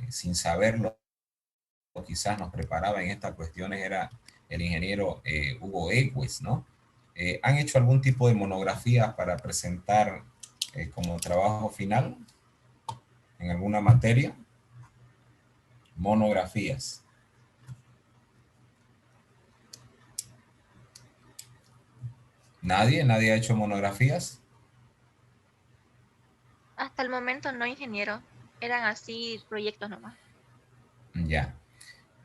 sin saberlo, quizás nos preparaba en estas cuestiones, era el ingeniero Hugo Egues, ¿no? ¿Han hecho algún tipo de monografía para presentar como trabajo final en alguna materia? Monografías. ¿Nadie? ¿Nadie ha hecho monografías? Hasta el momento no, ingeniero. Eran así proyectos nomás. Ya.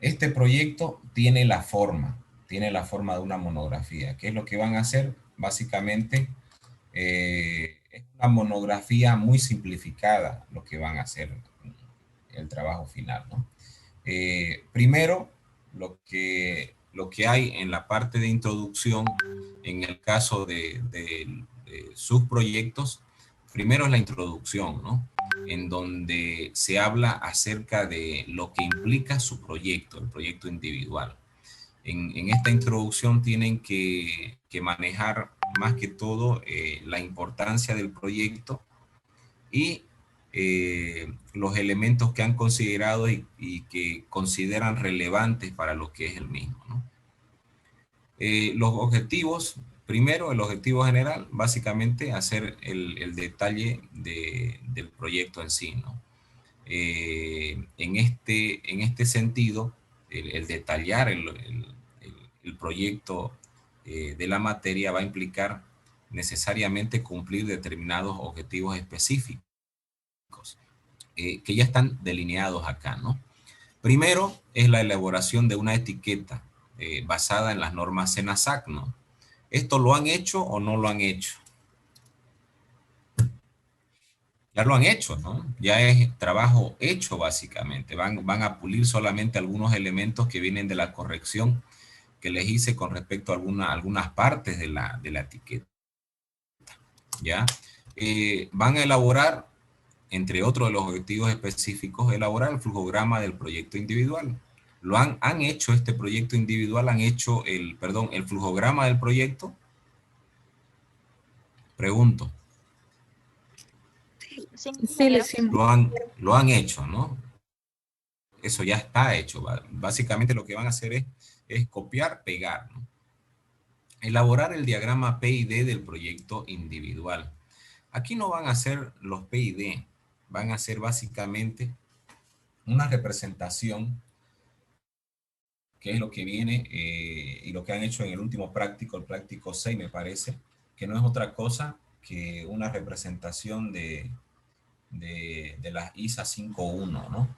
Este proyecto tiene la forma de una monografía. ¿Qué es lo que van a hacer? Básicamente, es una monografía muy simplificada lo que van a hacer el trabajo final, ¿no? Primero, lo que hay en la parte de introducción, en el caso de sus proyectos, primero es la introducción, ¿no? En donde se habla acerca de lo que implica su proyecto, el proyecto individual. En esta introducción tienen que manejar más que todo la importancia del proyecto y los elementos que han considerado y que consideran relevantes para lo que es el mismo, ¿no? Los objetivos, primero el objetivo general, básicamente hacer el detalle del proyecto en sí, ¿no? En este sentido, el detallar el proyecto de la materia va a implicar necesariamente cumplir determinados objetivos específicos que ya están delineados acá, ¿no? Primero es la elaboración de una etiqueta basada en las normas SENASAC, ¿no? ¿Esto lo han hecho o no lo han hecho? Ya lo han hecho, ¿no? Ya es trabajo hecho básicamente. Van a pulir solamente algunos elementos que vienen de la corrección que les hice con respecto a algunas partes de la etiqueta, ¿ya? Van a elaborar, entre otros de los objetivos específicos, elaborar el flujograma del proyecto individual. Han hecho este proyecto individual, han hecho el flujograma del proyecto. Pregunto. Sí, Sí, le ingeniero. hicimos. Lo han hecho, ¿no? Eso ya está hecho. Básicamente lo que van a hacer es copiar, pegar, ¿no? Elaborar el diagrama PID del proyecto individual. Aquí no van a hacer los PID, van a hacer básicamente una representación, que es lo que viene y lo que han hecho en el último práctico, el práctico 6 me parece, que no es otra cosa que una representación de las ISA 5.1, ¿no?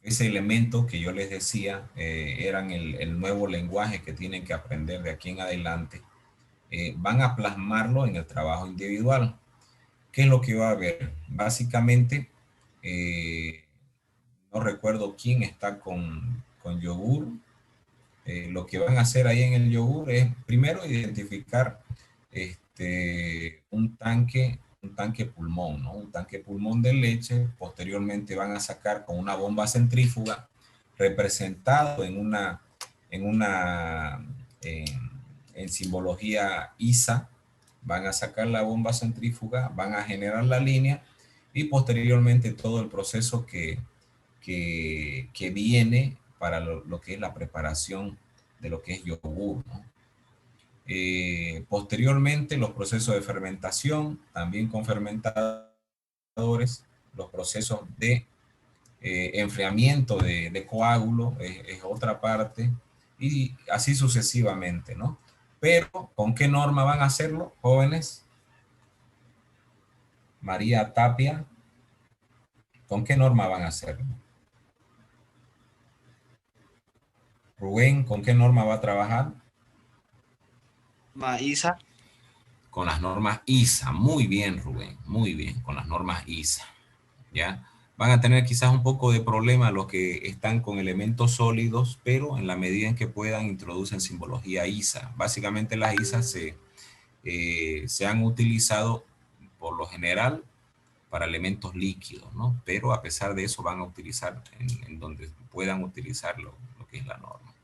Ese elemento que yo les decía eran el nuevo lenguaje que tienen que aprender de aquí en adelante. Van a plasmarlo en el trabajo individual. ¿Qué es lo que va a haber? Básicamente, no recuerdo quién está con yogur. Lo que van a hacer ahí en el yogur es primero identificar un tanque pulmón, ¿no? Un tanque pulmón de leche. Posteriormente van a sacar con una bomba centrífuga representado en simbología ISA. Van a sacar la bomba centrífuga, van a generar la línea y posteriormente todo el proceso que viene para lo que es la preparación de lo que es yogur, ¿no? Posteriormente los procesos de fermentación, también con fermentadores, los procesos de enfriamiento de coágulo es otra parte, y así sucesivamente, ¿no? Pero, ¿con qué norma van a hacerlo, jóvenes? María Tapia, ¿con qué norma van a hacerlo? Rubén, ¿con qué norma va a trabajar? Maísa. Con las normas ISA. Muy bien, Rubén, muy bien, con las normas ISA, ¿ya? Van a tener quizás un poco de problema los que están con elementos sólidos, pero en la medida en que puedan introducen simbología ISA. Básicamente las ISA se han utilizado por lo general para elementos líquidos, ¿no? Pero a pesar de eso van a utilizar en donde puedan utilizar lo que es la norma.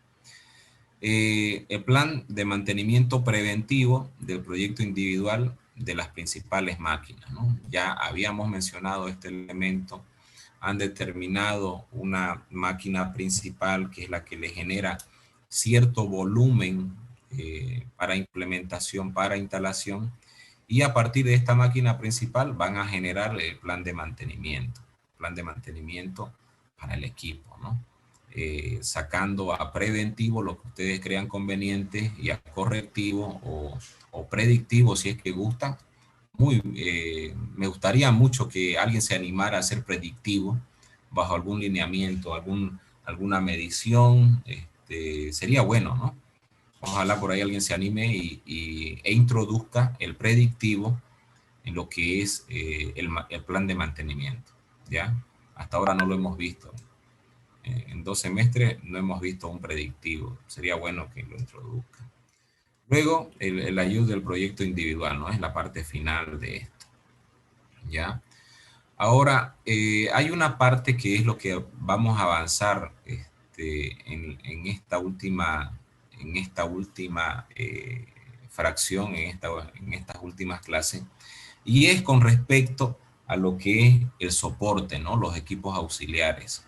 El plan de mantenimiento preventivo del proyecto individual de las principales máquinas, ¿no? Ya habíamos mencionado este elemento han determinado una máquina principal que es la que le genera cierto volumen para implementación, para instalación, y a partir de esta máquina principal van a generar el plan de mantenimiento para el equipo, ¿no? Sacando a preventivo lo que ustedes crean conveniente y a correctivo o predictivo si es que gustan. Me gustaría mucho que alguien se animara a ser predictivo bajo algún lineamiento, alguna medición, sería bueno, ¿no? Ojalá por ahí alguien se anime e introduzca el predictivo en lo que es el plan de mantenimiento, ¿ya? Hasta ahora no lo hemos visto. En 2 semestres no hemos visto un predictivo. Sería bueno que lo introduzca. Luego, el ayuda del proyecto individual, ¿no? Es la parte final de esto, ¿ya? Ahora, hay una parte que es lo que vamos a avanzar en esta última fracción, en estas últimas clases, y es con respecto a lo que es el soporte, ¿no? Los equipos auxiliares.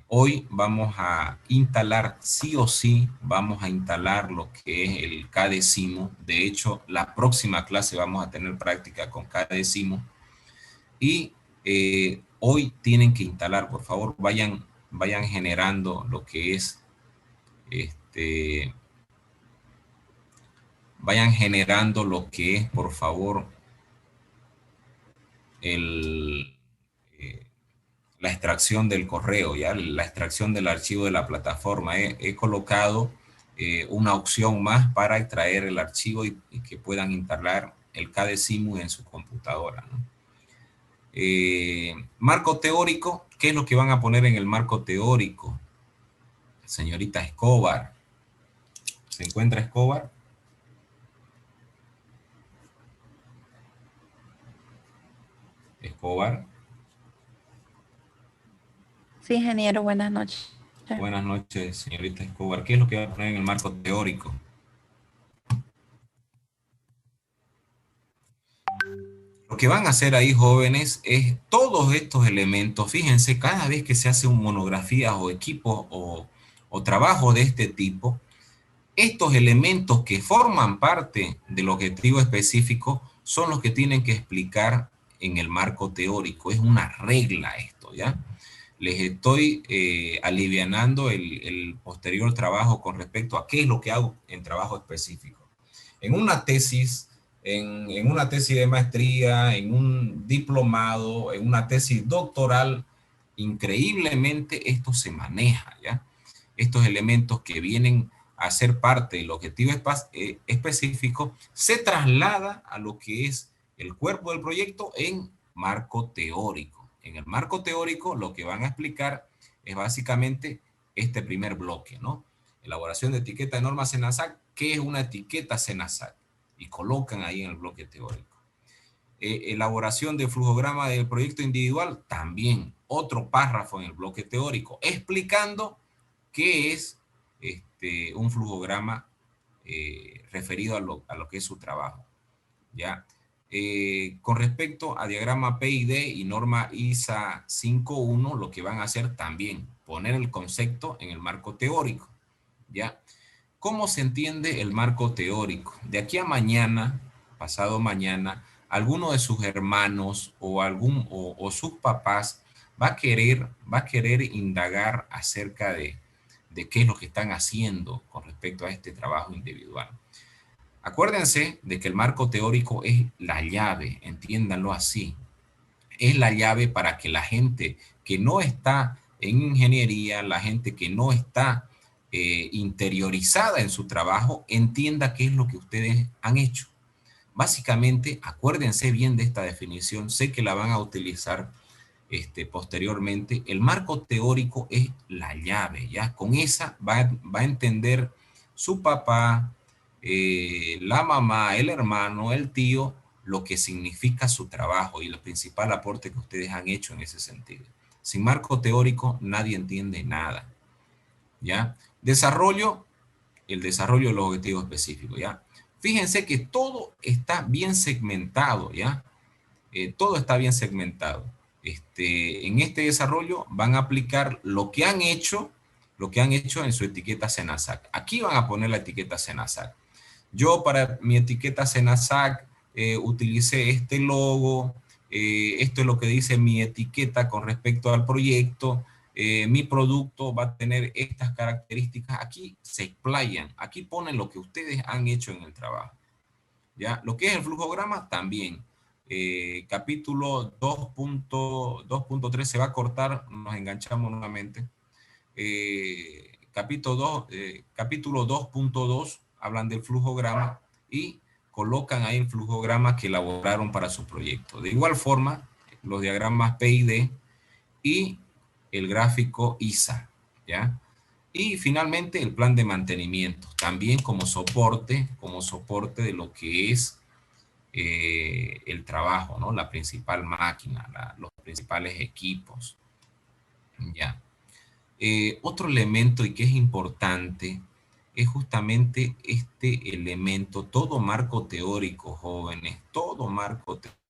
Hoy vamos a instalar, sí o sí, vamos a instalar lo que es el K-Decimo. De hecho, la próxima clase vamos a tener práctica con K-Decimo. Y hoy tienen que instalar, por favor, vayan generando lo que es, vayan generando lo que es, por favor, la extracción del correo, ¿ya? La extracción del archivo de la plataforma. He colocado una opción más para extraer el archivo y que puedan instalar el K-Decimo en su computadora, ¿no? Marco teórico, ¿qué es lo que van a poner en el marco teórico? Señorita Escobar. ¿Se encuentra Escobar? Escobar. Sí, ingeniero, buenas noches. Buenas noches, señorita Escobar. ¿Qué es lo que va a poner en el marco teórico? Lo que van a hacer ahí, jóvenes, es todos estos elementos. Fíjense, cada vez que se hace una monografía o equipo o trabajo de este tipo, estos elementos que forman parte del objetivo específico son los que tienen que explicar en el marco teórico. Es una regla esto, ¿ya? Les estoy alivianando el posterior trabajo con respecto a qué es lo que hago en trabajo específico. En una tesis, en una tesis de maestría, en un diplomado, en una tesis doctoral, increíblemente esto se maneja, ¿ya? Estos elementos que vienen a ser parte del objetivo específico se traslada a lo que es el cuerpo del proyecto en marco teórico. En el marco teórico lo que van a explicar es básicamente este primer bloque, ¿no? Elaboración de etiqueta de normas SENASAC. ¿Qué es una etiqueta SENASAC? Y colocan ahí en el bloque teórico. Elaboración de flujograma del proyecto individual, también otro párrafo en el bloque teórico, explicando qué es un flujograma referido a lo que es su trabajo, ¿ya? Con respecto a diagrama PID y norma ISA 5.1, lo que van a hacer también, poner el concepto en el marco teórico, ¿ya? ¿Cómo se entiende el marco teórico? De aquí a mañana, pasado mañana, alguno de sus hermanos o sus papás va a querer indagar acerca de qué es lo que están haciendo con respecto a este trabajo individual. Acuérdense de que el marco teórico es la llave, entiéndanlo así. Es la llave para que la gente que no está en ingeniería, la gente que no está interiorizada en su trabajo, entienda qué es lo que ustedes han hecho. Básicamente, acuérdense bien de esta definición, sé que la van a utilizar posteriormente. El marco teórico es la llave, ¿ya? Con esa va a entender su papá, la mamá, el hermano, el tío, lo que significa su trabajo y el principal aporte que ustedes han hecho en ese sentido. Sin marco teórico nadie entiende nada, ¿ya? Desarrollo, el desarrollo de los objetivos específicos, ¿ya? Fíjense que todo está bien segmentado, ¿ya? Todo está bien segmentado. En este desarrollo van a aplicar lo que han hecho en su etiqueta Senasac. Aquí van a poner la etiqueta Senasac. Yo para mi etiqueta Senasac utilicé este logo, esto es lo que dice mi etiqueta con respecto al proyecto, mi producto va a tener estas características. Aquí se explayan, aquí ponen lo que ustedes han hecho en el trabajo. ¿Ya? Lo que es el flujograma también. Capítulo 2.3 se va a cortar, nos enganchamos nuevamente. Capítulo 2.2 hablan del flujograma y colocan ahí el flujograma que elaboraron para su proyecto. De igual forma, los diagramas PID y el gráfico ISA, ¿ya? Y finalmente el plan de mantenimiento, también como soporte de lo que es el trabajo, ¿no? La principal máquina, los principales equipos, ¿ya? Otro elemento y que es importante es justamente este elemento, todo marco teórico, jóvenes, todo marco teórico.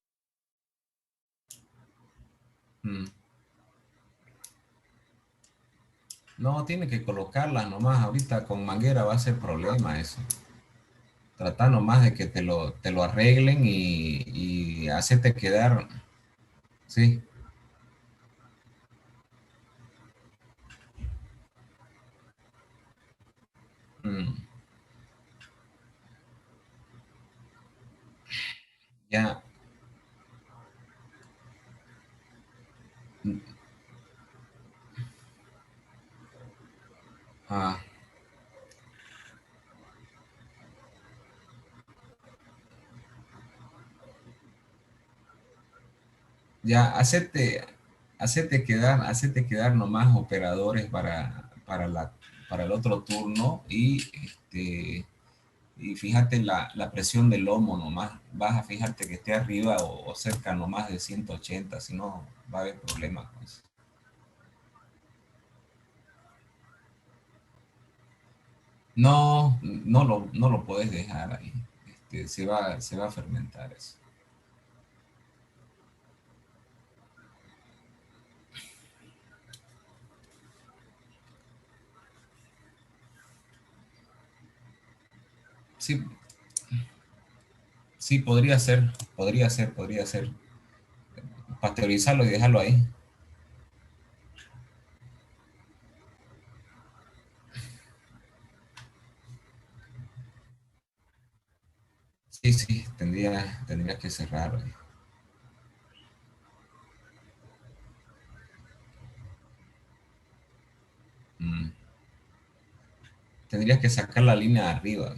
No, tiene que colocarlas nomás, ahorita con manguera va a ser problema eso. Trata nomás de que te lo arreglen y hacerte quedar, sí. Ya. Ah. Ya, hacete quedar nomás operadores para el otro turno y fíjate la presión del lomo nomás. Vas a fijarte que esté arriba o cerca nomás de 180, si no va a haber problemas con eso. No, no lo puedes dejar ahí. Se va a fermentar eso. Sí, sí, podría ser. Pasteurizarlo y dejarlo ahí. Sí, sí, tendría que cerrarlo ahí. Tendrías que sacar la línea de arriba.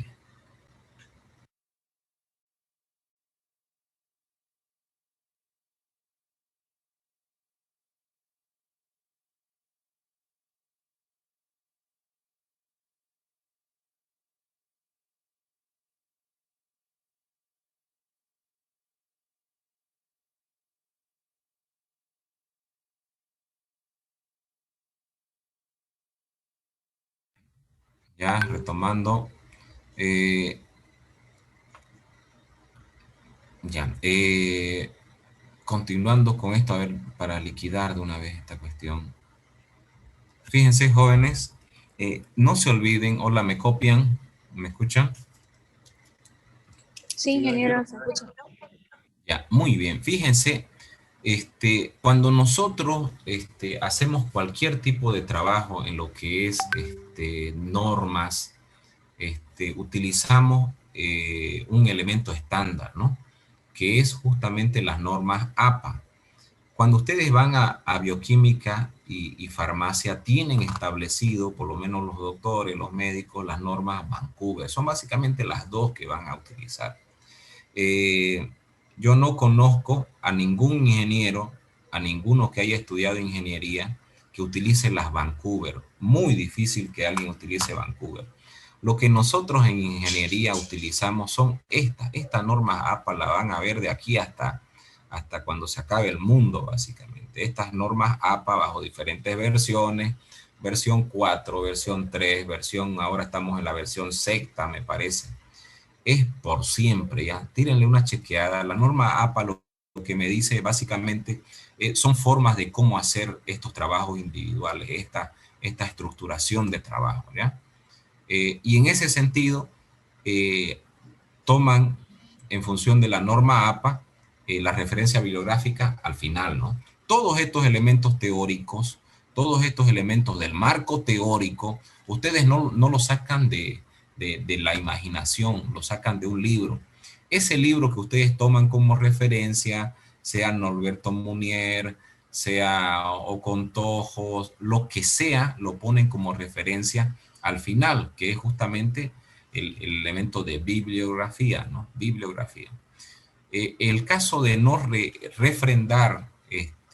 Ya, retomando. eh, ya, continuando con esto, a ver, para liquidar de una vez esta cuestión. Fíjense, jóvenes, no se olviden, hola, ¿me copian? ¿Me escuchan? Sí, ingeniero, se escucha. Ya, muy bien. Fíjense, cuando nosotros hacemos cualquier tipo de trabajo en lo que es normas, utilizamos un elemento estándar, ¿no? Que es justamente las normas APA. Cuando ustedes van a bioquímica y farmacia, tienen establecido, por lo menos los doctores, los médicos, las normas Vancouver. Son básicamente las dos que van a utilizar. Yo no conozco a ningún ingeniero, a ninguno que haya estudiado ingeniería, que utilice las Vancouver. Muy difícil que alguien utilice Vancouver. Lo que nosotros en ingeniería utilizamos son estas normas APA, la van a ver de aquí hasta cuando se acabe el mundo, básicamente. Estas normas APA bajo diferentes versiones, versión 4, versión 3, ahora estamos en la versión sexta, me parece. Es por siempre, ya. Tírenle una chequeada. La norma APA lo que me dice básicamente son formas de cómo hacer estos trabajos individuales, esta estructuración de trabajo, ¿ya? Y en ese sentido, toman en función de la norma APA la referencia bibliográfica al final, ¿no? Todos estos elementos teóricos, todos estos elementos del marco teórico, ustedes no los sacan de la imaginación, lo sacan de un libro. Ese libro que ustedes toman como referencia, sea Norberto Munier, sea Ocontojos, lo que sea, lo ponen como referencia al final, que es justamente el elemento de bibliografía, ¿no? Bibliografía. El caso de no refrendar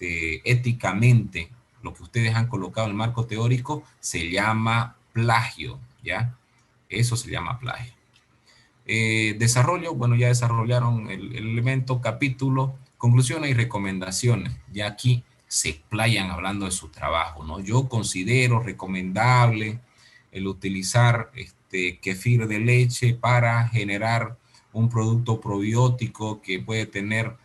éticamente lo que ustedes han colocado en el marco teórico se llama plagio, ¿ya? Eso se llama plagio. Desarrollo, bueno, ya desarrollaron el elemento, capítulo, conclusiones y recomendaciones. Ya aquí se explayan hablando de su trabajo, ¿no? Yo considero recomendable el utilizar kefir de leche para generar un producto probiótico que puede tener,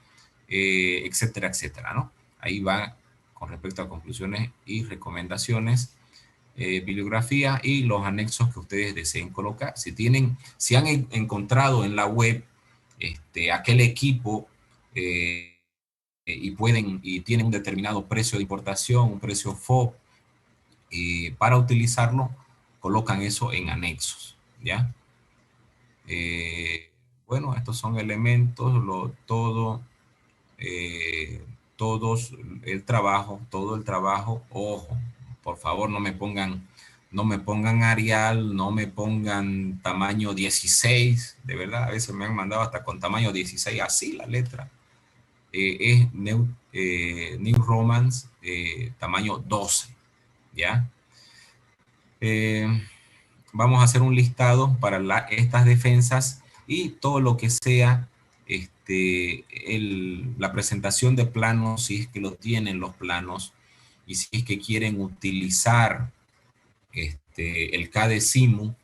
etcétera, etcétera, ¿no? Ahí va con respecto a conclusiones y recomendaciones, bibliografía y los anexos que ustedes deseen colocar. Si han encontrado en la web aquel equipo y tienen un determinado precio de importación, un precio FOB, para utilizarlo, colocan eso en anexos, ¿ya? Bueno, estos son elementos, todos todo el trabajo, ojo, por favor no me pongan Arial, no me pongan tamaño 16, de verdad, a veces me han mandado hasta con tamaño 16, así la letra. Es New Romance, tamaño 12, ¿ya? Vamos a hacer un listado para estas defensas y todo lo que sea la presentación de planos, si es que lo tienen los planos, y si es que quieren utilizar el KDSIMU,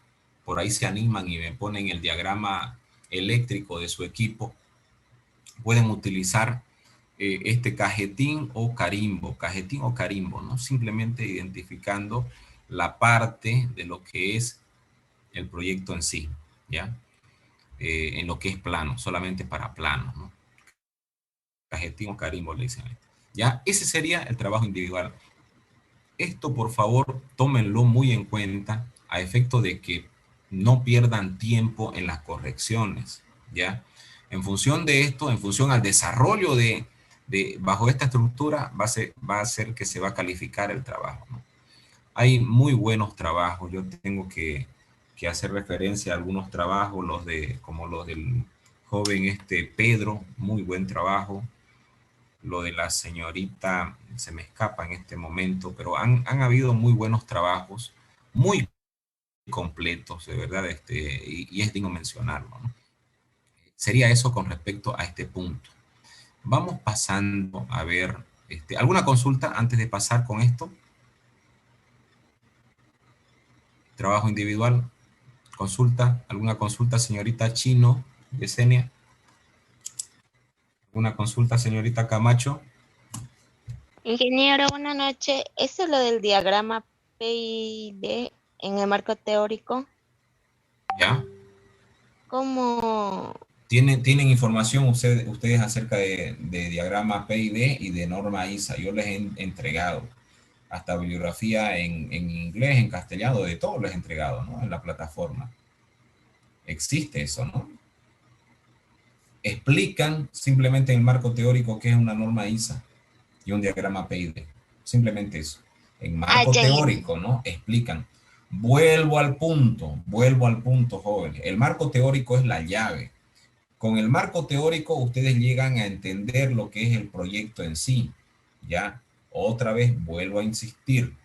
por ahí se animan y me ponen el diagrama eléctrico de su equipo, pueden utilizar cajetín o carimbo, ¿no? Simplemente identificando la parte de lo que es el proyecto en sí, ¿ya? En lo que es plano, solamente para plano, ¿no? Cajetín o carimbo le dicen. ¿Ya? Ese sería el trabajo individual. Esto, por favor, tómenlo muy en cuenta a efecto de que no pierdan tiempo en las correcciones, ¿ya? En función de esto, en función al desarrollo bajo esta estructura, va a ser que se va a calificar el trabajo, ¿no? Hay muy buenos trabajos. Yo tengo que hacer referencia a algunos trabajos, como los del joven Pedro, muy buen trabajo. Lo de la señorita se me escapa en este momento, pero han habido muy buenos trabajos, muy completos, de verdad, y es digno mencionarlo, ¿no? Sería eso con respecto a este punto. Vamos pasando a ver, ¿alguna consulta antes de pasar con esto? Trabajo individual, consulta, ¿alguna consulta, señorita Chino, Yesenia? ¿Alguna consulta, señorita Camacho? Ingeniero, buenas noches. ¿Eso es lo del diagrama PID en el marco teórico? ¿Ya? ¿Cómo? ¿Tienen información ustedes acerca de diagrama PID y de norma ISA? Yo les he entregado hasta bibliografía en inglés, en castellano, de todo les he entregado, ¿no? En la plataforma. Existe eso, ¿no? Explican simplemente en el marco teórico qué es una norma ISA y un diagrama PID. Simplemente eso. En marco teórico, ¿no? Explican. Vuelvo al punto, jóvenes. El marco teórico es la llave. Con el marco teórico ustedes llegan a entender lo que es el proyecto en sí, ¿ya? Otra vez vuelvo a insistir.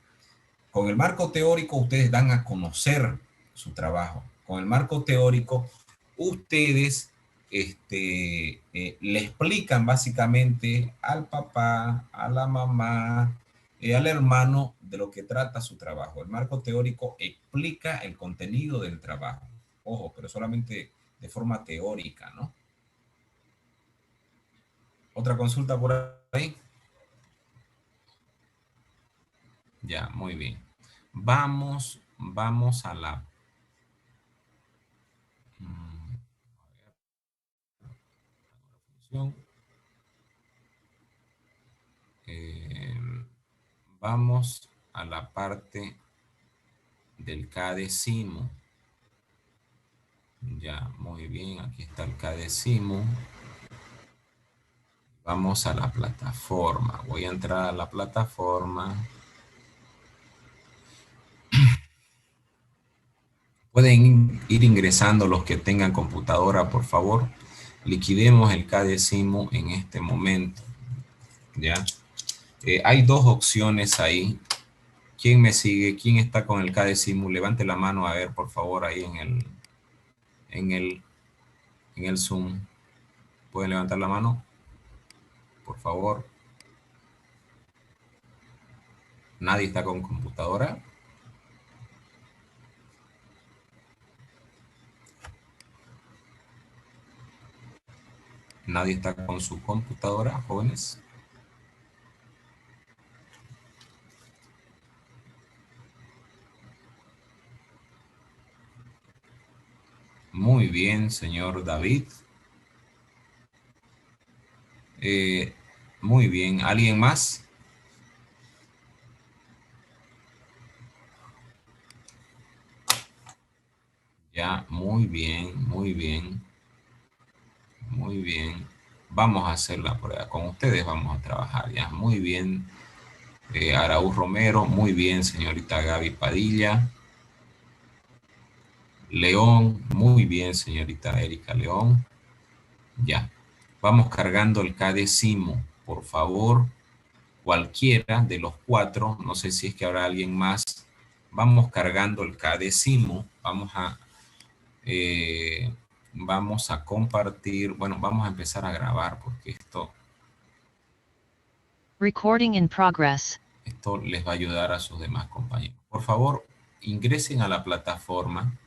Con el marco teórico ustedes dan a conocer su trabajo. Con el marco teórico ustedes le explican básicamente al papá, a la mamá, al hermano de lo que trata su trabajo. El marco teórico explica el contenido del trabajo. Ojo, pero solamente de forma teórica, ¿no? ¿Otra consulta por ahí? Ya, muy bien. Vamos a la... función. Eh, vamos a la parte del cadecimo. Ya, muy bien. Aquí está el cadecimo. Vamos a la plataforma. Voy a entrar a la plataforma. Pueden ir ingresando los que tengan computadora, por favor. Liquidemos el cadecimo en este momento. ¿Ya? Hay dos opciones ahí. ¿Quién me sigue? ¿Quién está con el cadecimo? Levante la mano a ver, por favor, ahí en el, en el Zoom. ¿Pueden levantar la mano? Por favor. ¿Nadie está con computadora? ¿Nadie está con su computadora, jóvenes? Muy bien, señor David. Muy bien. ¿Alguien más? Ya, muy bien, muy bien. Muy bien. Vamos a hacer la prueba. Con ustedes vamos a trabajar ya. Muy bien. Araúz Romero. Muy bien, señorita Gaby Padilla. León. Muy bien, señorita Erika León. Ya. Vamos cargando el cadecimo. Por favor, cualquiera de los cuatro. No sé si es que habrá alguien más. Vamos cargando el cadecimo. Vamos a compartir. Bueno, vamos a empezar a grabar porque esto... Recording in progress. Esto les va a ayudar a sus demás compañeros. Por favor, ingresen a la plataforma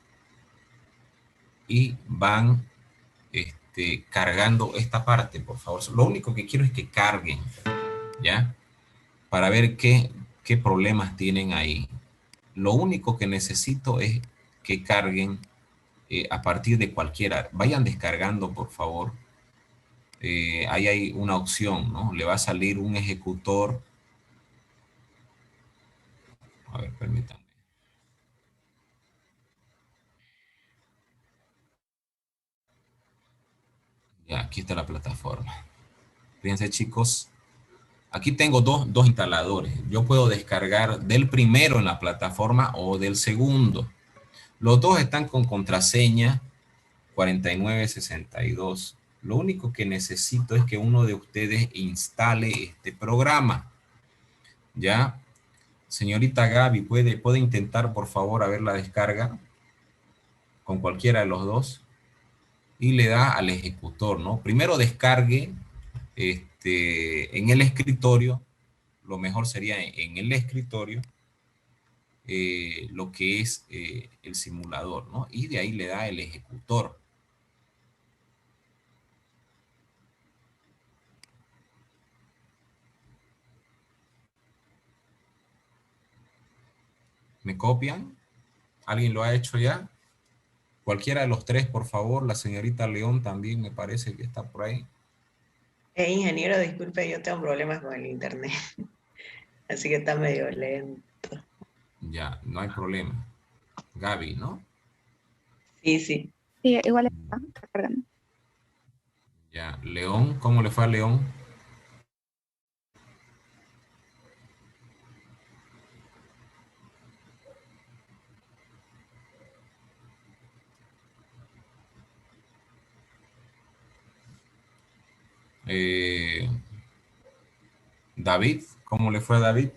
y van cargando esta parte, por favor. Lo único que quiero es que carguen, ¿ya? Para ver qué problemas tienen ahí. Lo único que necesito es que carguen a partir de cualquiera. Vayan descargando, por favor. Ahí hay una opción, ¿no? Le va a salir un ejecutor. A ver, permítanme. Ya, aquí está la plataforma. Fíjense, chicos. Aquí tengo dos instaladores. Yo puedo descargar del primero en la plataforma o del segundo. Los dos están con contraseña 4962. Lo único que necesito es que uno de ustedes instale este programa. ¿Ya? Señorita Gaby, ¿puede intentar, por favor, a ver la descarga con cualquiera de los dos? Y le da al ejecutor, ¿no? Primero descargue en el escritorio. Lo mejor sería en el escritorio lo que es el simulador, ¿no? Y de ahí le da el ejecutor. ¿Me copian? ¿Alguien lo ha hecho ya? Cualquiera de los tres, por favor. La señorita León también me parece que está por ahí. Ingeniero, disculpe, yo tengo problemas con el internet, así que está medio lento. Ya, no hay problema. Gaby, ¿no? Sí, sí. Sí, igual está cargando. Ya, León, ¿cómo le fue a León? David, ¿cómo le fue a David?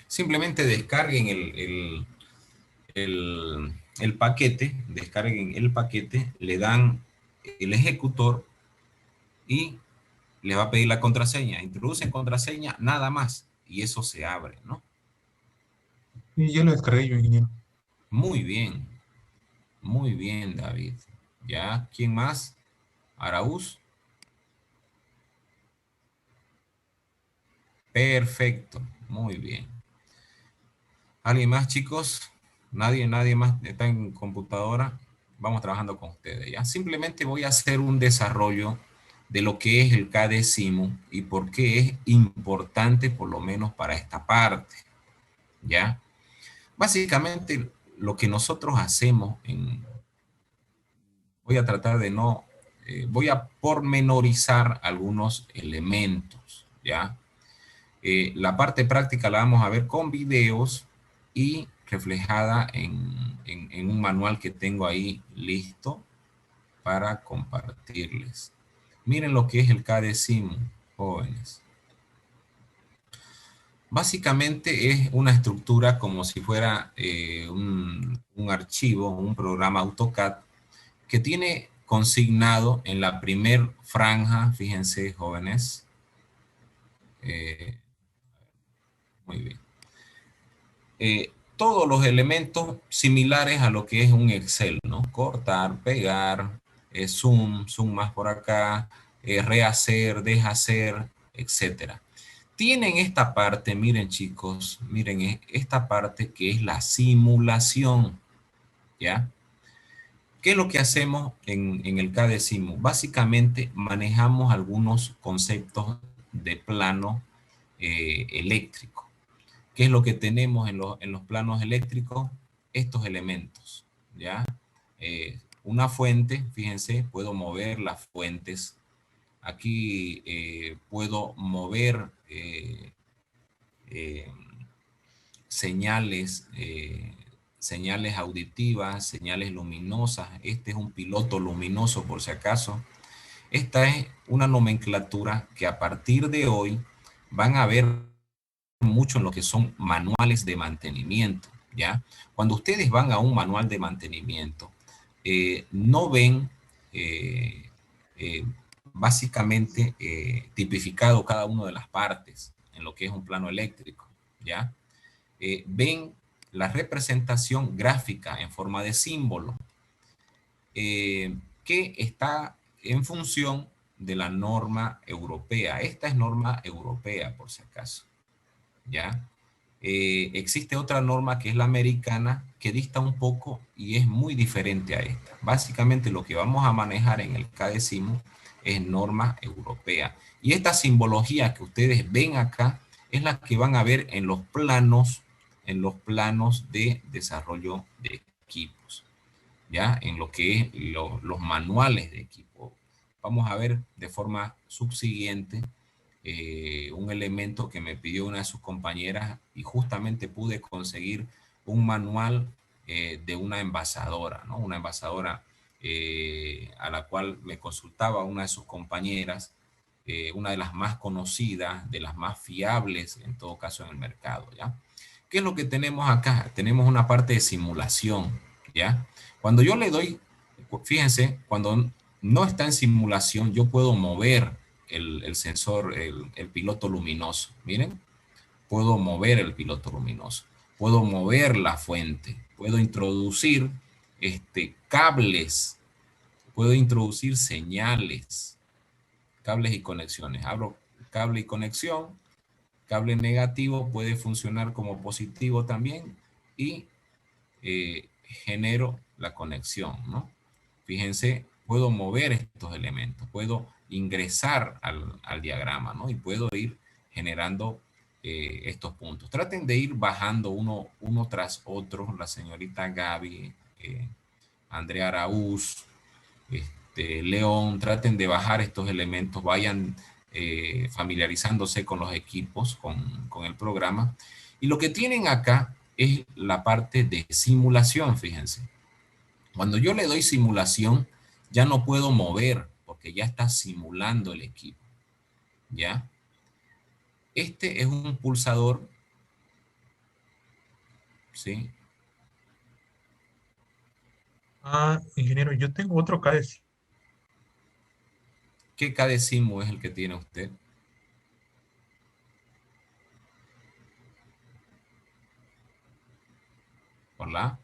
Simplemente descarguen el paquete, descarguen el paquete, le dan el ejecutor y le va a pedir la contraseña. Introducen contraseña, nada más, y eso se abre, ¿no? Y ya lo descargué yo, ingeniero. Muy bien, David. ¿Ya? ¿Quién más? Araúz. Perfecto, Muy bien. ¿Alguien más, chicos? Nadie más está en computadora. Vamos trabajando con ustedes, ¿ya? Simplemente voy a hacer un desarrollo de lo que es el KDCIMU y por qué es importante, por lo menos para esta parte, ¿ya? Básicamente, lo que nosotros hacemos voy a tratar de no, voy a pormenorizar algunos elementos, ¿ya? La parte práctica la vamos a ver con videos y reflejada en un manual que tengo ahí listo para compartirles. Miren lo que es el KDCIMU, jóvenes. Básicamente es una estructura como si fuera un archivo, un programa AutoCAD que tiene consignado en la primer franja, fíjense jóvenes, muy bien, todos los elementos similares a lo que es un Excel, ¿no? Cortar, pegar, zoom más por acá, rehacer, deshacer, etcétera. Tienen esta parte, miren chicos, miren esta parte que es la simulación, ¿ya? ¿Qué es lo que hacemos en el KDCIMU? Básicamente manejamos algunos conceptos de plano eléctrico. ¿Qué es lo que tenemos en los planos eléctricos? Estos elementos, ¿ya? Una fuente, fíjense, puedo mover las fuentes. Aquí puedo mover eh, señales, señales auditivas, señales luminosas. Este es un piloto luminoso por si acaso. Esta es una nomenclatura que a partir de hoy van a ver mucho en lo que son manuales de mantenimiento, ¿ya? Cuando ustedes van a un manual de mantenimiento, no ven eh, básicamente tipificado cada una de las partes en lo que es un plano eléctrico, ¿ya? Ven la representación gráfica en forma de símbolo que está en función de la norma europea. Esta es norma europea, por si acaso, ¿ya? Existe otra norma que es la americana, que dista un poco y es muy diferente a esta. Básicamente lo que vamos a manejar en el KDCIMU es norma europea. Y esta simbología que ustedes ven acá es la que van a ver en los planos de desarrollo de equipos, ¿ya? En lo que es los manuales de equipo. Vamos a ver de forma subsiguiente un elemento que me pidió una de sus compañeras y justamente pude conseguir un manual de una envasadora, ¿no? Una envasadora a la cual me consultaba una de sus compañeras, una de las más conocidas, de las más fiables en todo caso en el mercado, ¿ya? ¿Qué es lo que tenemos acá? Tenemos una parte de simulación, ¿ya? Cuando yo le doy, fíjense, cuando no está en simulación, yo puedo mover el sensor, el piloto luminoso. Miren, puedo mover el piloto luminoso. Puedo mover la fuente. Puedo introducir cables. Puedo introducir señales. Cables y conexiones. Abro cable y conexión. Cable negativo puede funcionar como positivo también. Y genero la conexión, ¿no? Fíjense, puedo mover estos elementos, puedo ingresar al diagrama, ¿no? Y puedo ir generando estos puntos. Traten de ir bajando uno tras otro, la señorita Gaby, Andrea Araúz, León, traten de bajar estos elementos, vayan familiarizándose con los equipos, con el programa. Y lo que tienen acá es la parte de simulación, fíjense. Cuando yo le doy simulación, ya no puedo mover porque ya está simulando el equipo, ¿ya? Este es un pulsador, ¿sí? Ah, ingeniero, yo tengo otro KDC. ¿Qué KDCIMU es el que tiene usted? Hola.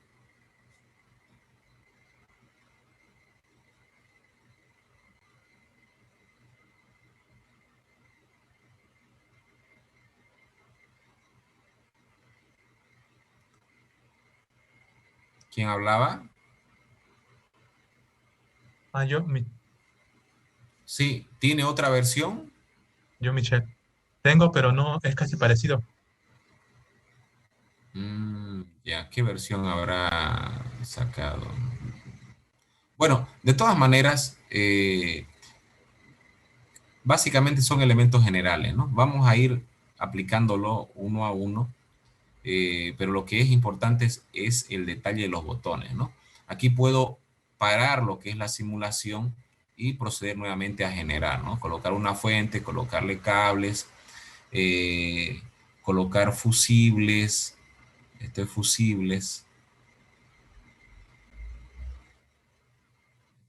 ¿Quién hablaba? Ah, Sí, ¿tiene otra versión? yo Michelle. Tengo, pero no, es casi parecido. Ya, ¿qué versión habrá sacado? Bueno, de todas maneras, básicamente son elementos generales, ¿no? Vamos a ir aplicándolo uno a uno, pero lo que es importante es el detalle de los botones, ¿no? Aquí puedo parar lo que es la simulación y proceder nuevamente a generar, ¿no? Colocar una fuente, colocarle cables, eh, colocar fusibles, fusibles,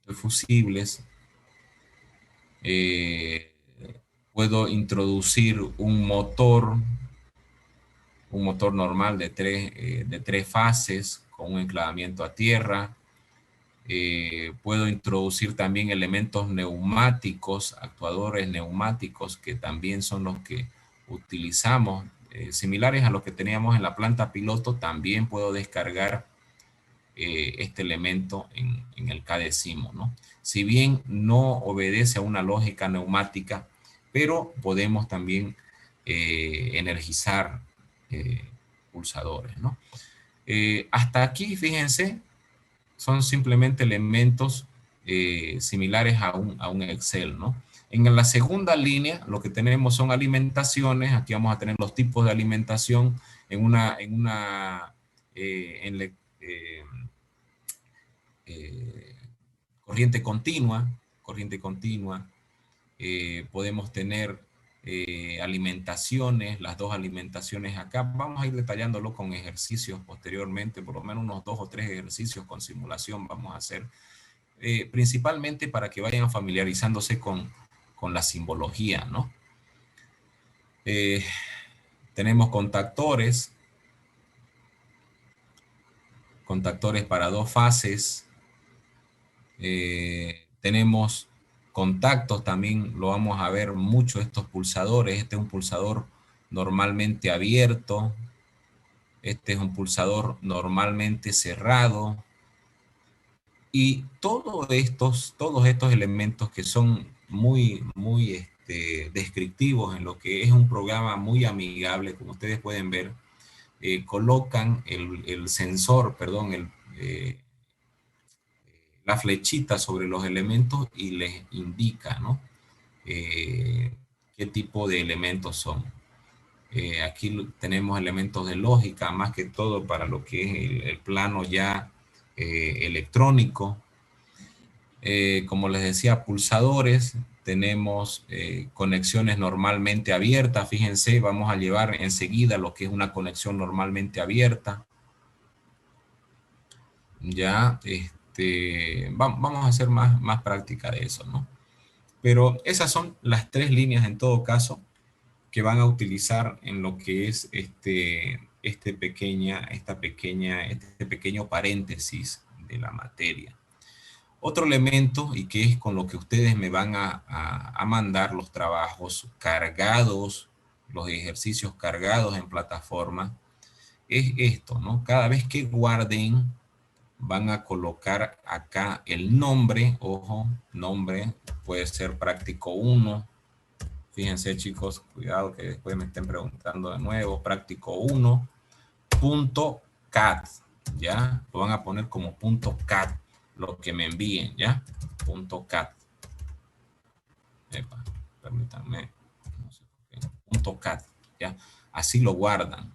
fusibles. Eh, Puedo introducir un motor normal de tres fases con un enclavamiento a tierra. Puedo introducir también elementos neumáticos, actuadores neumáticos, que también son los que utilizamos, similares a los que teníamos en la planta piloto. También puedo descargar este elemento en el K-Decimo, ¿no? Si bien no obedece a una lógica neumática, pero podemos también energizar pulsadores, ¿no? Hasta aquí, fíjense, son simplemente elementos similares a un Excel, ¿no? En la segunda línea, lo que tenemos son alimentaciones. Aquí vamos a tener los tipos de alimentación en corriente continua, podemos tener alimentaciones, las dos alimentaciones acá. Vamos a ir detallándolo con ejercicios posteriormente, por lo menos unos 2 o 3 ejercicios con simulación vamos a hacer, principalmente para que vayan familiarizándose con la simbología, ¿no? Tenemos contactores para 2 fases. Tenemos contactos, también lo vamos a ver mucho estos pulsadores. Este es un pulsador normalmente abierto. Este es un pulsador normalmente cerrado. Y todos estos elementos que son muy descriptivos en lo que es un programa muy amigable, como ustedes pueden ver, colocan el sensor, perdón, la flechita sobre los elementos y les indica, ¿no? Qué tipo de elementos son. Aquí tenemos elementos de lógica, más que todo para lo que es el plano ya electrónico. Como les decía, pulsadores. Tenemos conexiones normalmente abiertas. Fíjense, vamos a llevar enseguida lo que es una conexión normalmente abierta. Ya, vamos a hacer más práctica de eso, ¿no? Pero esas son las 3 líneas en todo caso que van a utilizar en lo que es este pequeño paréntesis de la materia. Otro elemento, y que es con lo que ustedes me van a mandar los trabajos cargados, los ejercicios cargados en plataforma, es esto, ¿no? Cada vez que guarden, van a colocar acá el nombre. Ojo, nombre puede ser práctico 1. Fíjense, chicos, cuidado que después me estén preguntando de nuevo. Práctico 1, .cat, ¿ya? Lo van a poner como .cat, lo que me envíen, ¿ya? .cat. Epa, permítanme. No sé por qué. .cat, ¿ya? Así lo guardan,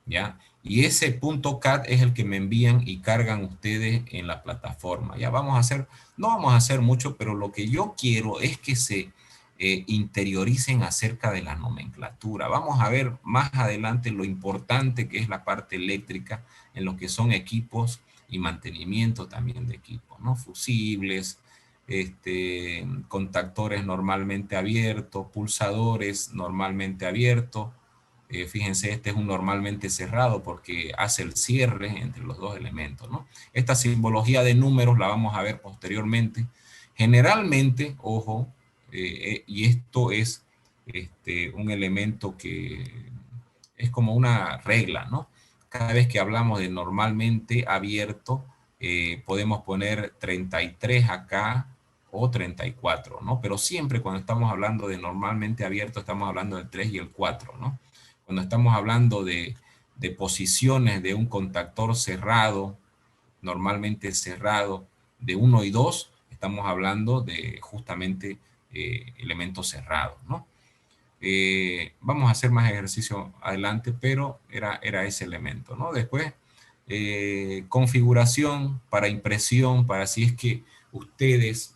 ¿ya? Y ese .cat es el que me envían y cargan ustedes en la plataforma. Ya vamos a hacer, no vamos a hacer mucho, pero lo que yo quiero es que se interioricen acerca de la nomenclatura. Vamos a ver más adelante lo importante que es la parte eléctrica en lo que son equipos y mantenimiento también de equipos, ¿no? Fusibles, contactores normalmente abiertos, pulsadores normalmente abiertos. Fíjense, este es un normalmente cerrado porque hace el cierre entre los dos elementos, ¿no? Esta simbología de números la vamos a ver posteriormente. Generalmente, ojo, y esto es un elemento que es como una regla, ¿no? cada vez que hablamos de normalmente abierto, podemos poner 33 acá o 34, ¿no? Pero siempre cuando estamos hablando de normalmente abierto, estamos hablando del 3 y el 4, ¿no? Cuando estamos hablando de posiciones de un contactor cerrado, normalmente cerrado, de 1 y 2, estamos hablando de justamente elementos cerrados, ¿no? Vamos a hacer más ejercicio adelante, pero era ese elemento, ¿no? Después, configuración para impresión, para si es que ustedes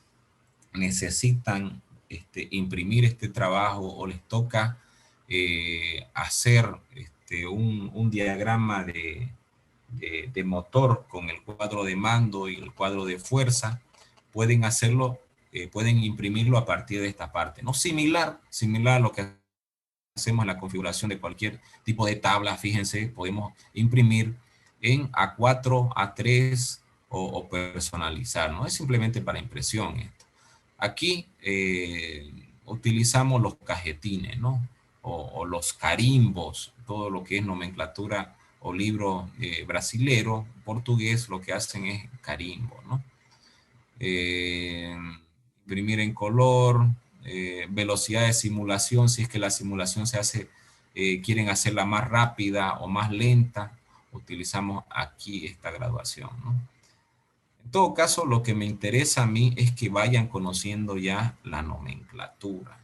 necesitan imprimir este trabajo o les toca hacer un diagrama de motor con el cuadro de mando y el cuadro de fuerza, pueden hacerlo, pueden imprimirlo a partir de esta parte, ¿no? Similar a lo que hacemos en la configuración de cualquier tipo de tabla. Fíjense, podemos imprimir en A4, A3 o personalizar, ¿no? Es simplemente para impresión esto. Aquí utilizamos los cajetines, ¿no? O los carimbos, todo lo que es nomenclatura o libro brasilero, portugués, lo que hacen es carimbo, ¿no? Imprimir en color, velocidad de simulación, si es que la simulación se hace, quieren hacerla más rápida o más lenta, utilizamos aquí esta graduación, ¿no? En todo caso, lo que me interesa a mí es que vayan conociendo ya la nomenclatura.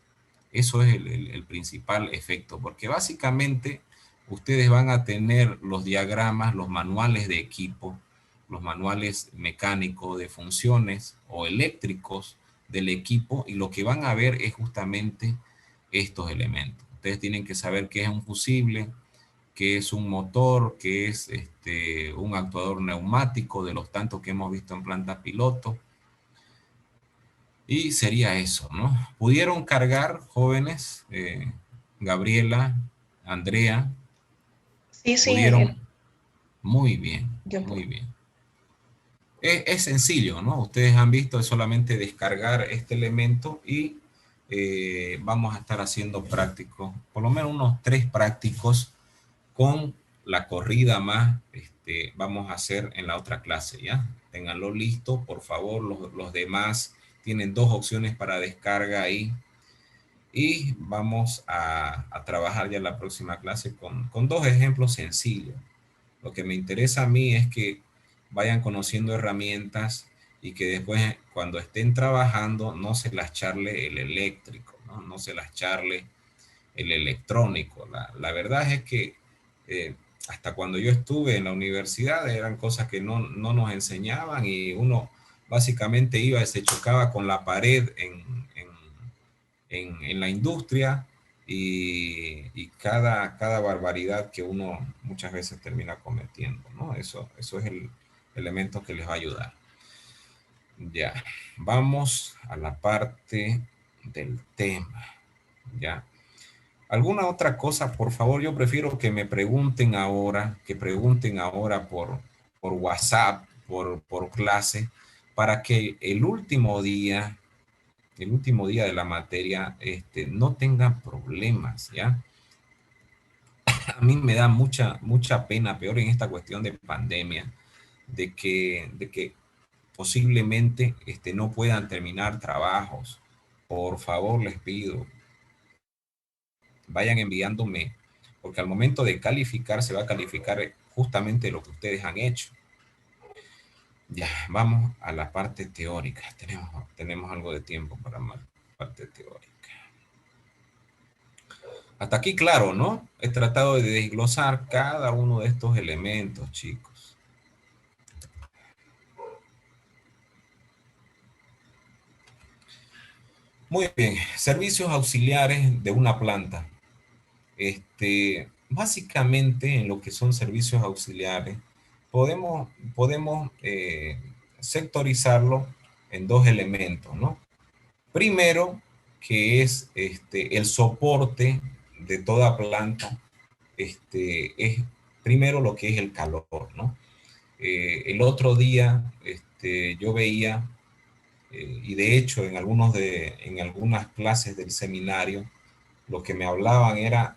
Eso es el principal efecto, porque básicamente ustedes van a tener los diagramas, los manuales de equipo, los manuales mecánicos de funciones o eléctricos del equipo, y lo que van a ver es justamente estos elementos. Ustedes tienen que saber qué es un fusible, qué es un motor, qué es un actuador neumático, de los tantos que hemos visto en planta piloto. Y sería eso, ¿no? ¿Pudieron cargar, jóvenes? Gabriela, Andrea. Sí, sí, ¿Pudieron? ingeniero. Muy bien, Yo muy puedo. bien. Es sencillo, ¿no? Ustedes han visto, es solamente descargar este elemento y vamos a estar haciendo prácticos, por lo menos unos 3 prácticos con la corrida más, vamos a hacer en la otra clase, ¿ya? Ténganlo listo, por favor, los demás tienen 2 opciones para descarga ahí. Y vamos a trabajar ya en la próxima clase con 2 ejemplos sencillos. Lo que me interesa a mí es que vayan conociendo herramientas y que después, cuando estén trabajando, no se las charle el eléctrico, ¿no? No se las charle el electrónico. La verdad es que hasta cuando yo estuve en la universidad eran cosas que no nos enseñaban, y uno básicamente iba y se chocaba con la pared en la industria, y cada barbaridad que uno muchas veces termina cometiendo, ¿no? Eso es el elemento que les va a ayudar. Ya, vamos a la parte del tema, ya. ¿Alguna otra cosa? Por favor, yo prefiero que me pregunten ahora, por WhatsApp, por clase, para que el último día de la materia no tengan problemas, ¿ya? A mí me da mucha pena, peor en esta cuestión de pandemia, de que posiblemente no puedan terminar trabajos. Por favor, les pido, vayan enviándome, porque al momento de calificar se va a calificar justamente lo que ustedes han hecho. Ya, vamos a la parte teórica. Tenemos algo de tiempo para la parte teórica. Hasta aquí claro, ¿no? He tratado de desglosar cada uno de estos elementos, chicos. Muy bien, servicios auxiliares de una planta. Básicamente, en lo que son servicios auxiliares, podemos sectorizarlo en 2 elementos, ¿no? Primero, que es el soporte de toda planta, es primero lo que es el calor, ¿no? El otro día yo veía, y de hecho en algunas clases del seminario, lo que me hablaban era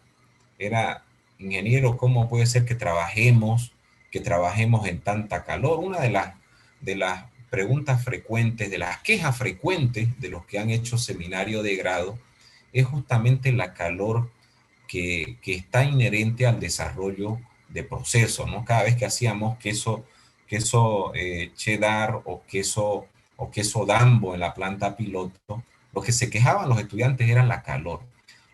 ingeniero, ¿cómo puede ser que trabajemos en tanta calor? Una de las preguntas frecuentes, de las quejas frecuentes de los que han hecho seminario de grado, es justamente la calor que está inherente al desarrollo de procesos, ¿no? Cada vez que hacíamos queso cheddar o queso Dambo en la planta piloto, lo que se quejaban los estudiantes era la calor.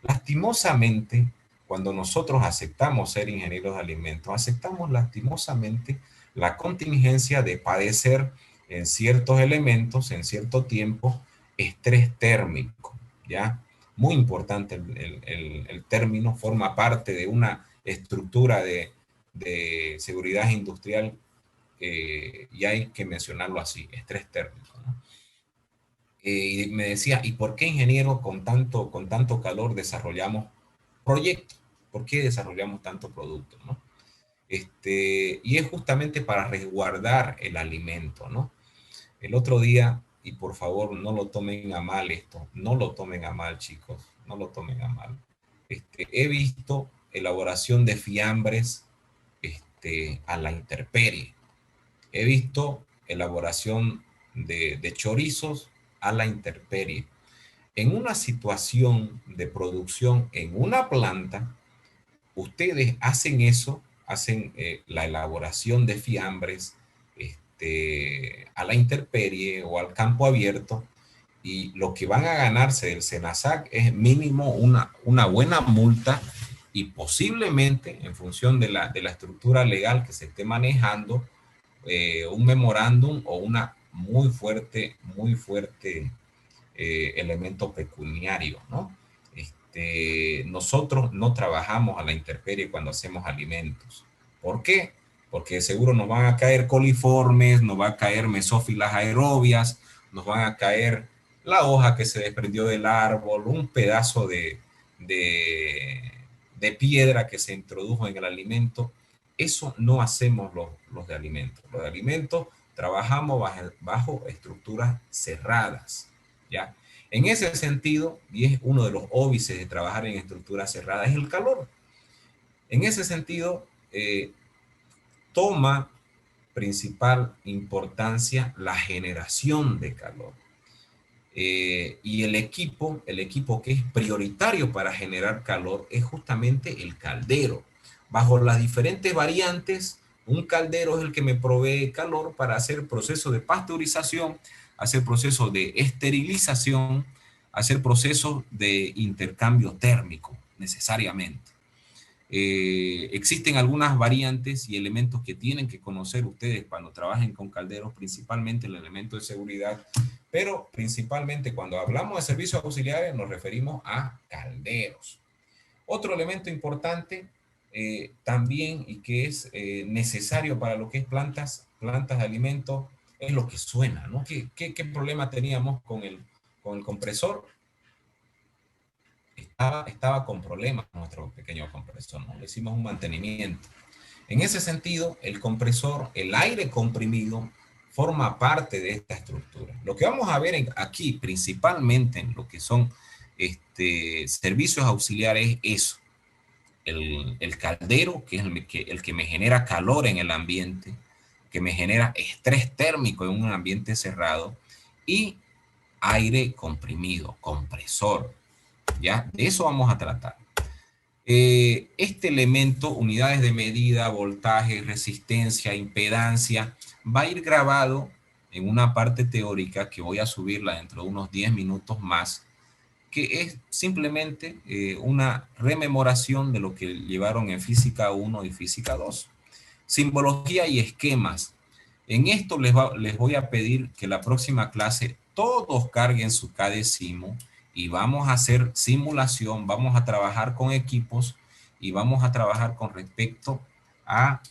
Lastimosamente, cuando nosotros aceptamos ser ingenieros de alimentos, aceptamos lastimosamente la contingencia de padecer en ciertos elementos, en cierto tiempo, estrés térmico, ¿ya? Muy importante el término, forma parte de una estructura de seguridad industrial y hay que mencionarlo así, estrés térmico, ¿no? Y me decía, ¿y por qué, ingeniero, con tanto calor desarrollamos proyectos? ¿Por qué desarrollamos tanto producto, no? Y es justamente para resguardar el alimento, ¿no? El otro día, y por favor no lo tomen a mal esto, no lo tomen a mal, chicos, no lo tomen a mal. He visto elaboración de fiambres a la intemperie. He visto elaboración de chorizos a la intemperie. En una situación de producción en una planta, ustedes hacen eso, hacen la elaboración de fiambres a la intemperie o al campo abierto, y lo que van a ganarse del SENASAC es mínimo una buena multa y posiblemente, en función de la estructura legal que se esté manejando, un memorándum o una muy fuerte elemento pecuniario, ¿no? Nosotros no trabajamos a la intemperie cuando hacemos alimentos. ¿Por qué? Porque seguro nos van a caer coliformes, nos va a caer mesófilas aerobias, nos van a caer la hoja que se desprendió del árbol, un pedazo de piedra que se introdujo en el alimento. Eso no hacemos los de alimentos. Los de alimentos trabajamos bajo estructuras cerradas, ¿ya? En ese sentido, y es uno de los óbices de trabajar en estructuras cerradas, es el calor. En ese sentido, toma principal importancia la generación de calor. Y el equipo que es prioritario para generar calor es justamente el caldero. Bajo las diferentes variantes, un caldero es el que me provee calor para hacer procesos de pasteurización, hacer procesos de esterilización, hacer procesos de intercambio térmico, necesariamente. Existen algunas variantes y elementos que tienen que conocer ustedes cuando trabajen con calderos, principalmente el elemento de seguridad, pero principalmente cuando hablamos de servicios auxiliares nos referimos a calderos. Otro elemento importante también, y que es necesario para lo que es plantas de alimentos, es lo que suena, ¿no? ¿Qué problema teníamos con el compresor? Estaba con problemas nuestro pequeño compresor, ¿no? Le hicimos un mantenimiento. En ese sentido, el compresor, el aire comprimido, forma parte de esta estructura. Lo que vamos a ver aquí, principalmente en lo que son servicios auxiliares, es eso. El caldero, que es el que me genera calor en el ambiente, que me genera estrés térmico en un ambiente cerrado, y aire comprimido, compresor. ¿Ya? De eso vamos a tratar. Este elemento, unidades de medida, voltaje, resistencia, impedancia, va a ir grabado en una parte teórica que voy a subirla dentro de unos 10 minutos más, que es simplemente una rememoración de lo que llevaron en Física 1 y Física 2. Simbología y esquemas. En esto les voy a pedir que la próxima clase todos carguen su CADESIMO y vamos a hacer simulación, vamos a trabajar con equipos y vamos a trabajar con respecto a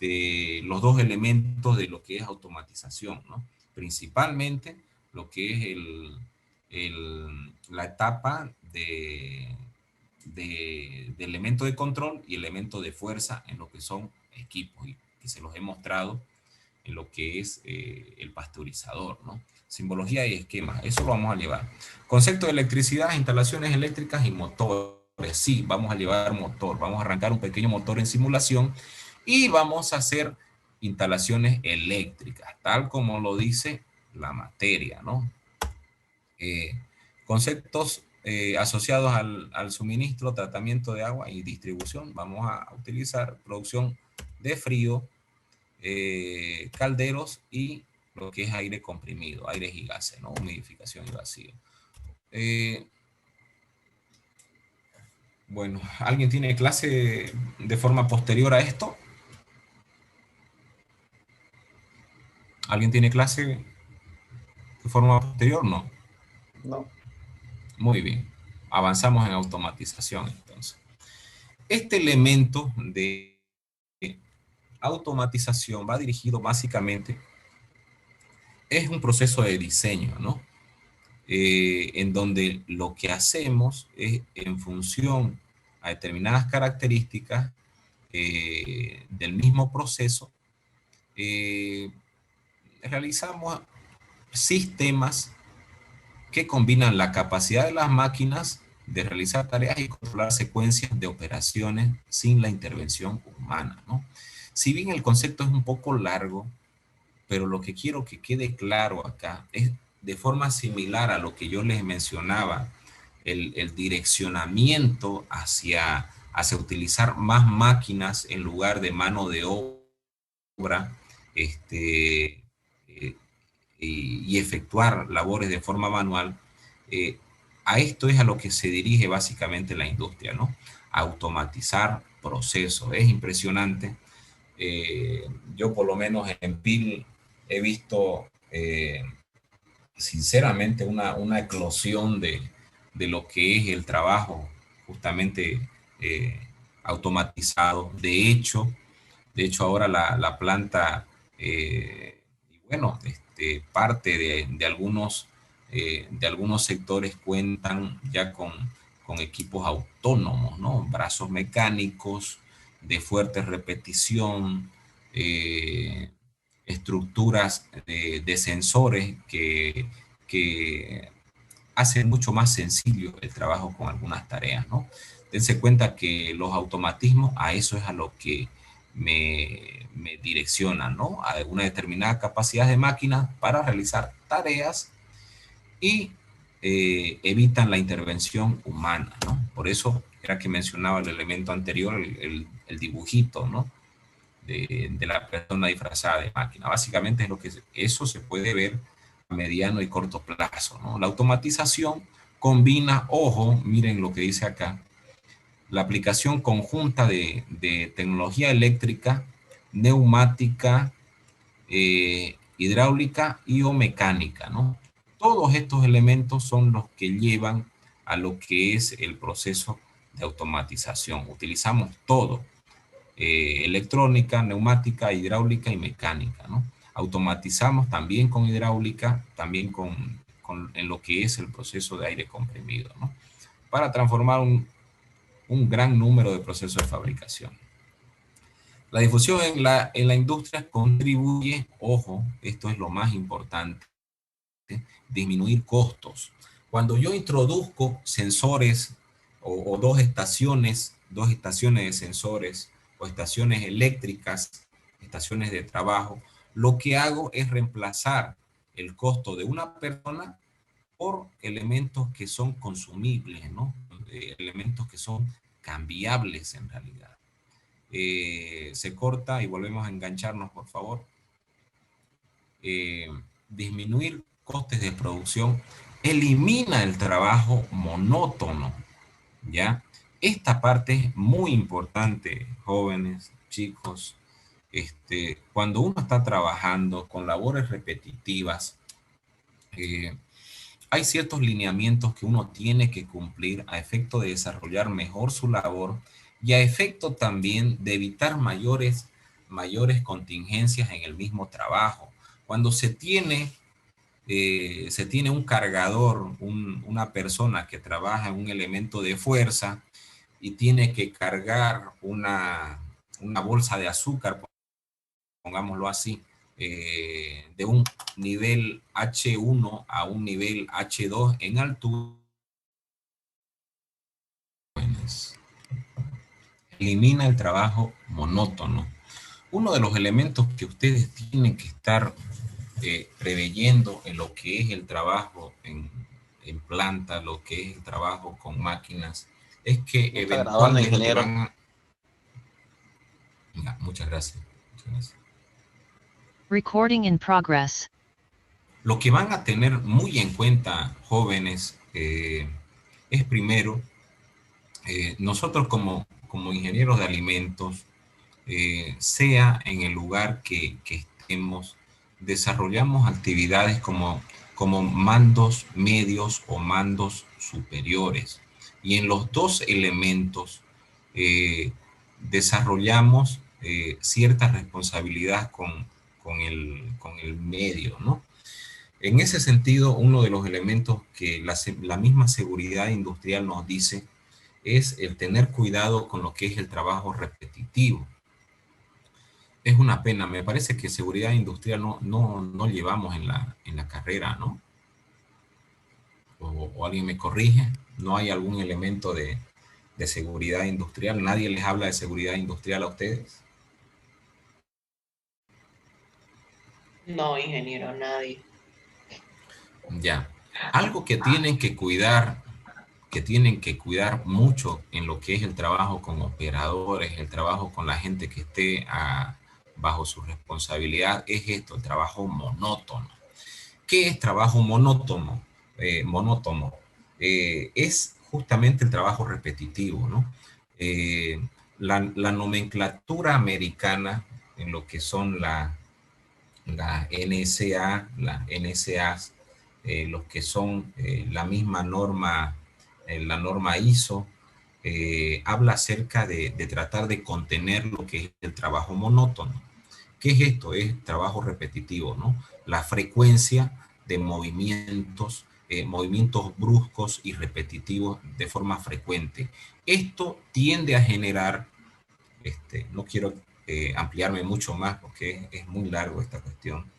los dos elementos de lo que es automatización, ¿no? Principalmente lo que es la etapa de elemento de control y elemento de fuerza en lo que son equipos, y que se los he mostrado en lo que es el pasteurizador, ¿no? Simbología y esquemas, eso lo vamos a llevar. Concepto de electricidad, instalaciones eléctricas y motores. Sí, vamos a llevar motor, vamos a arrancar un pequeño motor en simulación y vamos a hacer instalaciones eléctricas, tal como lo dice la materia, ¿no? Conceptos asociados al suministro, tratamiento de agua y distribución. Vamos a utilizar producción de frío, calderos y lo que es aire comprimido, aires y gases, ¿no? Humidificación y vacío. Bueno, ¿alguien tiene clase de forma posterior a esto? ¿Alguien tiene clase de forma posterior? No. No. Muy bien. Avanzamos en automatización, entonces. Este elemento de automatización va dirigido básicamente, es un proceso de diseño, ¿no? En donde lo que hacemos es, en función a determinadas características del mismo proceso, realizamos sistemas que combinan la capacidad de las máquinas de realizar tareas y controlar secuencias de operaciones sin la intervención humana, ¿no? Si bien el concepto es un poco largo, pero lo que quiero que quede claro acá es de forma similar a lo que yo les mencionaba, el direccionamiento hacia utilizar más máquinas en lugar de mano de obra, y efectuar labores de forma manual. A esto es a lo que se dirige básicamente la industria, ¿no? Automatizar procesos. Es impresionante. Yo por lo menos en PIL he visto sinceramente una eclosión de lo que es el trabajo justamente automatizado. De hecho ahora la planta, y bueno, parte de algunos sectores cuentan ya con equipos autónomos, ¿no? Brazos mecánicos de fuerte repetición, estructuras de sensores que hacen mucho más sencillo el trabajo con algunas tareas, ¿no? Dense cuenta que los automatismos a eso es a lo que me direccionan, ¿no? A una determinada capacidad de máquina para realizar tareas y evitan la intervención humana, ¿no? Por eso era que mencionaba el elemento anterior, el dibujito, ¿no? De la persona disfrazada de máquina. Básicamente es lo que eso se puede ver a mediano y corto plazo, ¿no? La automatización combina, ojo, miren lo que dice acá, la aplicación conjunta de tecnología eléctrica, neumática, hidráulica y o mecánica, ¿no? Todos estos elementos son los que llevan a lo que es el proceso de automatización. Utilizamos todo, electrónica, neumática, hidráulica y mecánica, ¿no? Automatizamos también con hidráulica, también en lo que es el proceso de aire comprimido, ¿no? Para transformar un gran número de procesos de fabricación. La difusión en la industria contribuye, ojo, esto es lo más importante, disminuir costos. Cuando yo introduzco sensores o dos estaciones de sensores o estaciones eléctricas, estaciones de trabajo, lo que hago es reemplazar el costo de una persona por elementos que son consumibles, ¿no? Elementos que son cambiables en realidad. Se corta y volvemos a engancharnos, por favor. Disminuir costes de producción elimina el trabajo monótono, ¿ya? Esta parte es muy importante, jóvenes, chicos. Cuando uno está trabajando con labores repetitivas, hay ciertos lineamientos que uno tiene que cumplir a efecto de desarrollar mejor su labor y a efecto también de evitar mayores contingencias en el mismo trabajo. Cuando se tiene un cargador, una persona que trabaja en un elemento de fuerza y tiene que cargar una bolsa de azúcar, pongámoslo así, de un nivel H1 a un nivel H2 en altura, elimina el trabajo monótono. Uno de los elementos que ustedes tienen que estar preveyendo en lo que es el trabajo en planta, lo que es el trabajo con máquinas, es que Está grabando, eventualmente ingeniero. van a... Ya, muchas gracias. Muchas gracias. Recording in progress. Lo que van a tener muy en cuenta, jóvenes, es primero, nosotros como ingenieros de alimentos, sea en el lugar que estemos, desarrollamos actividades como mandos medios o mandos superiores. Y en los dos elementos desarrollamos cierta responsabilidad con el medio, ¿no? En ese sentido, uno de los elementos que la misma seguridad industrial nos dice es el tener cuidado con lo que es el trabajo repetitivo. Es una pena, me parece que seguridad industrial no llevamos en la carrera, ¿no? O alguien me corrige, no hay algún elemento de seguridad industrial, nadie les habla de seguridad industrial a ustedes. No, ingeniero, nadie. Ya, algo que tienen que cuidar mucho en lo que es el trabajo con operadores, el trabajo con la gente que esté bajo su responsabilidad, es esto, el trabajo monótono. ¿Qué es trabajo monótono? Es justamente el trabajo repetitivo, ¿no? La nomenclatura americana en lo que son la NSA, las NSAs, los que son la misma norma, la norma ISO, habla acerca de tratar de contener lo que es el trabajo monótono. ¿Qué es esto? Es trabajo repetitivo, ¿no? La frecuencia de movimientos, movimientos bruscos y repetitivos de forma frecuente. Esto tiende a generar, no quiero ampliarme mucho más porque es muy largo esta cuestión,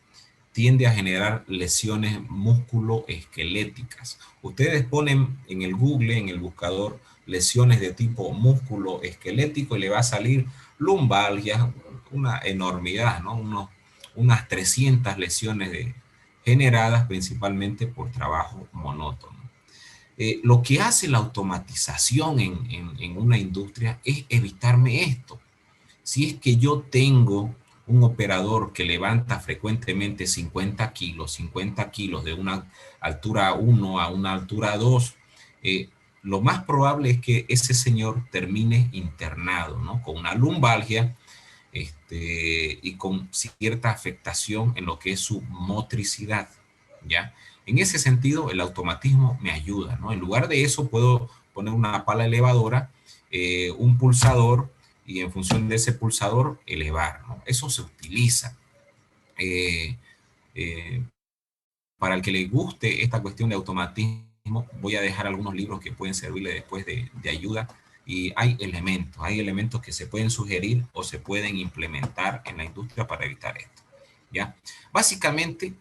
tiende a generar lesiones musculoesqueléticas. Ustedes ponen en el Google, en el buscador, lesiones de tipo musculoesquelético y le va a salir lumbalgia, una enormidad, ¿no? Unas 300 lesiones generadas principalmente por trabajo monótono. Lo que hace la automatización en una industria es evitarme esto. Si es que yo tengo un operador que levanta frecuentemente 50 kilos de una altura 1 a una altura 2, lo más probable es que ese señor termine internado, ¿no? Con una lumbalgia y con cierta afectación en lo que es su motricidad, ¿ya? En ese sentido, el automatismo me ayuda, ¿no? En lugar de eso, puedo poner una pala elevadora, un pulsador, y en función de ese pulsador, elevar, ¿no? Eso se utiliza. Para el que le guste esta cuestión de automatismo, voy a dejar algunos libros que pueden servirle después de ayuda. Y hay elementos que se pueden sugerir o se pueden implementar en la industria para evitar esto, ¿ya? Básicamente,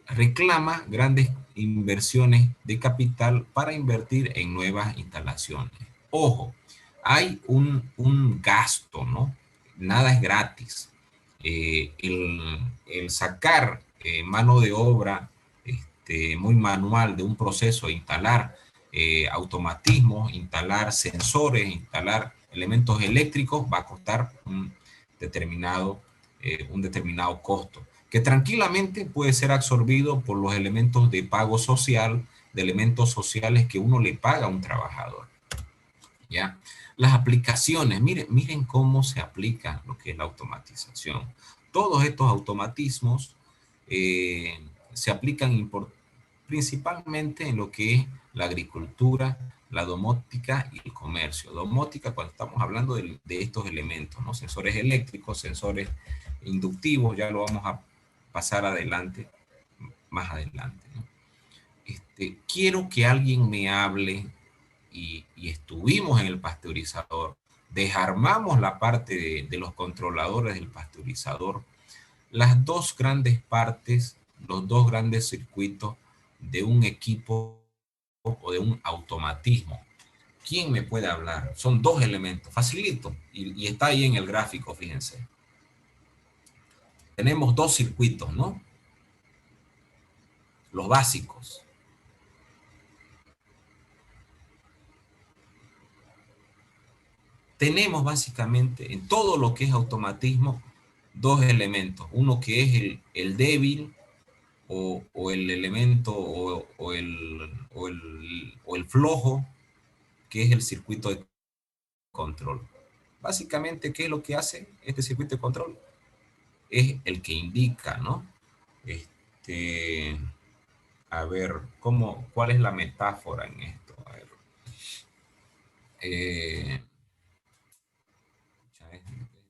reclama grandes inversiones de capital para invertir en nuevas instalaciones. Ojo, hay un gasto, ¿no? Nada es gratis. El sacar mano de obra muy manual de un proceso, instalar automatismos, instalar sensores, instalar elementos eléctricos, va a costar un determinado costo, que tranquilamente puede ser absorbido por los elementos de pago social, de elementos sociales que uno le paga a un trabajador, ¿ya? Las aplicaciones, miren cómo se aplica lo que es la automatización. Todos estos automatismos se aplican principalmente en lo que es la agricultura, la domótica y el comercio. Domótica cuando estamos hablando de estos elementos, ¿no? Sensores eléctricos, sensores inductivos, ya lo vamos a pasar adelante, más adelante, ¿no? Quiero que alguien me hable, y estuvimos en el pasteurizador, desarmamos la parte de los controladores del pasteurizador, las dos grandes partes, los dos grandes circuitos de un equipo o de un automatismo. ¿Quién me puede hablar? Son dos elementos, facilito, y está ahí en el gráfico, fíjense. Tenemos dos circuitos, ¿no? Los básicos. Tenemos básicamente en todo lo que es automatismo dos elementos. Uno que es el débil o el elemento o el flojo, que es el circuito de control. Básicamente, ¿qué es lo que hace este circuito de control? Es el que indica, ¿no? A ver, ¿cuál es la metáfora en esto? A ver. Es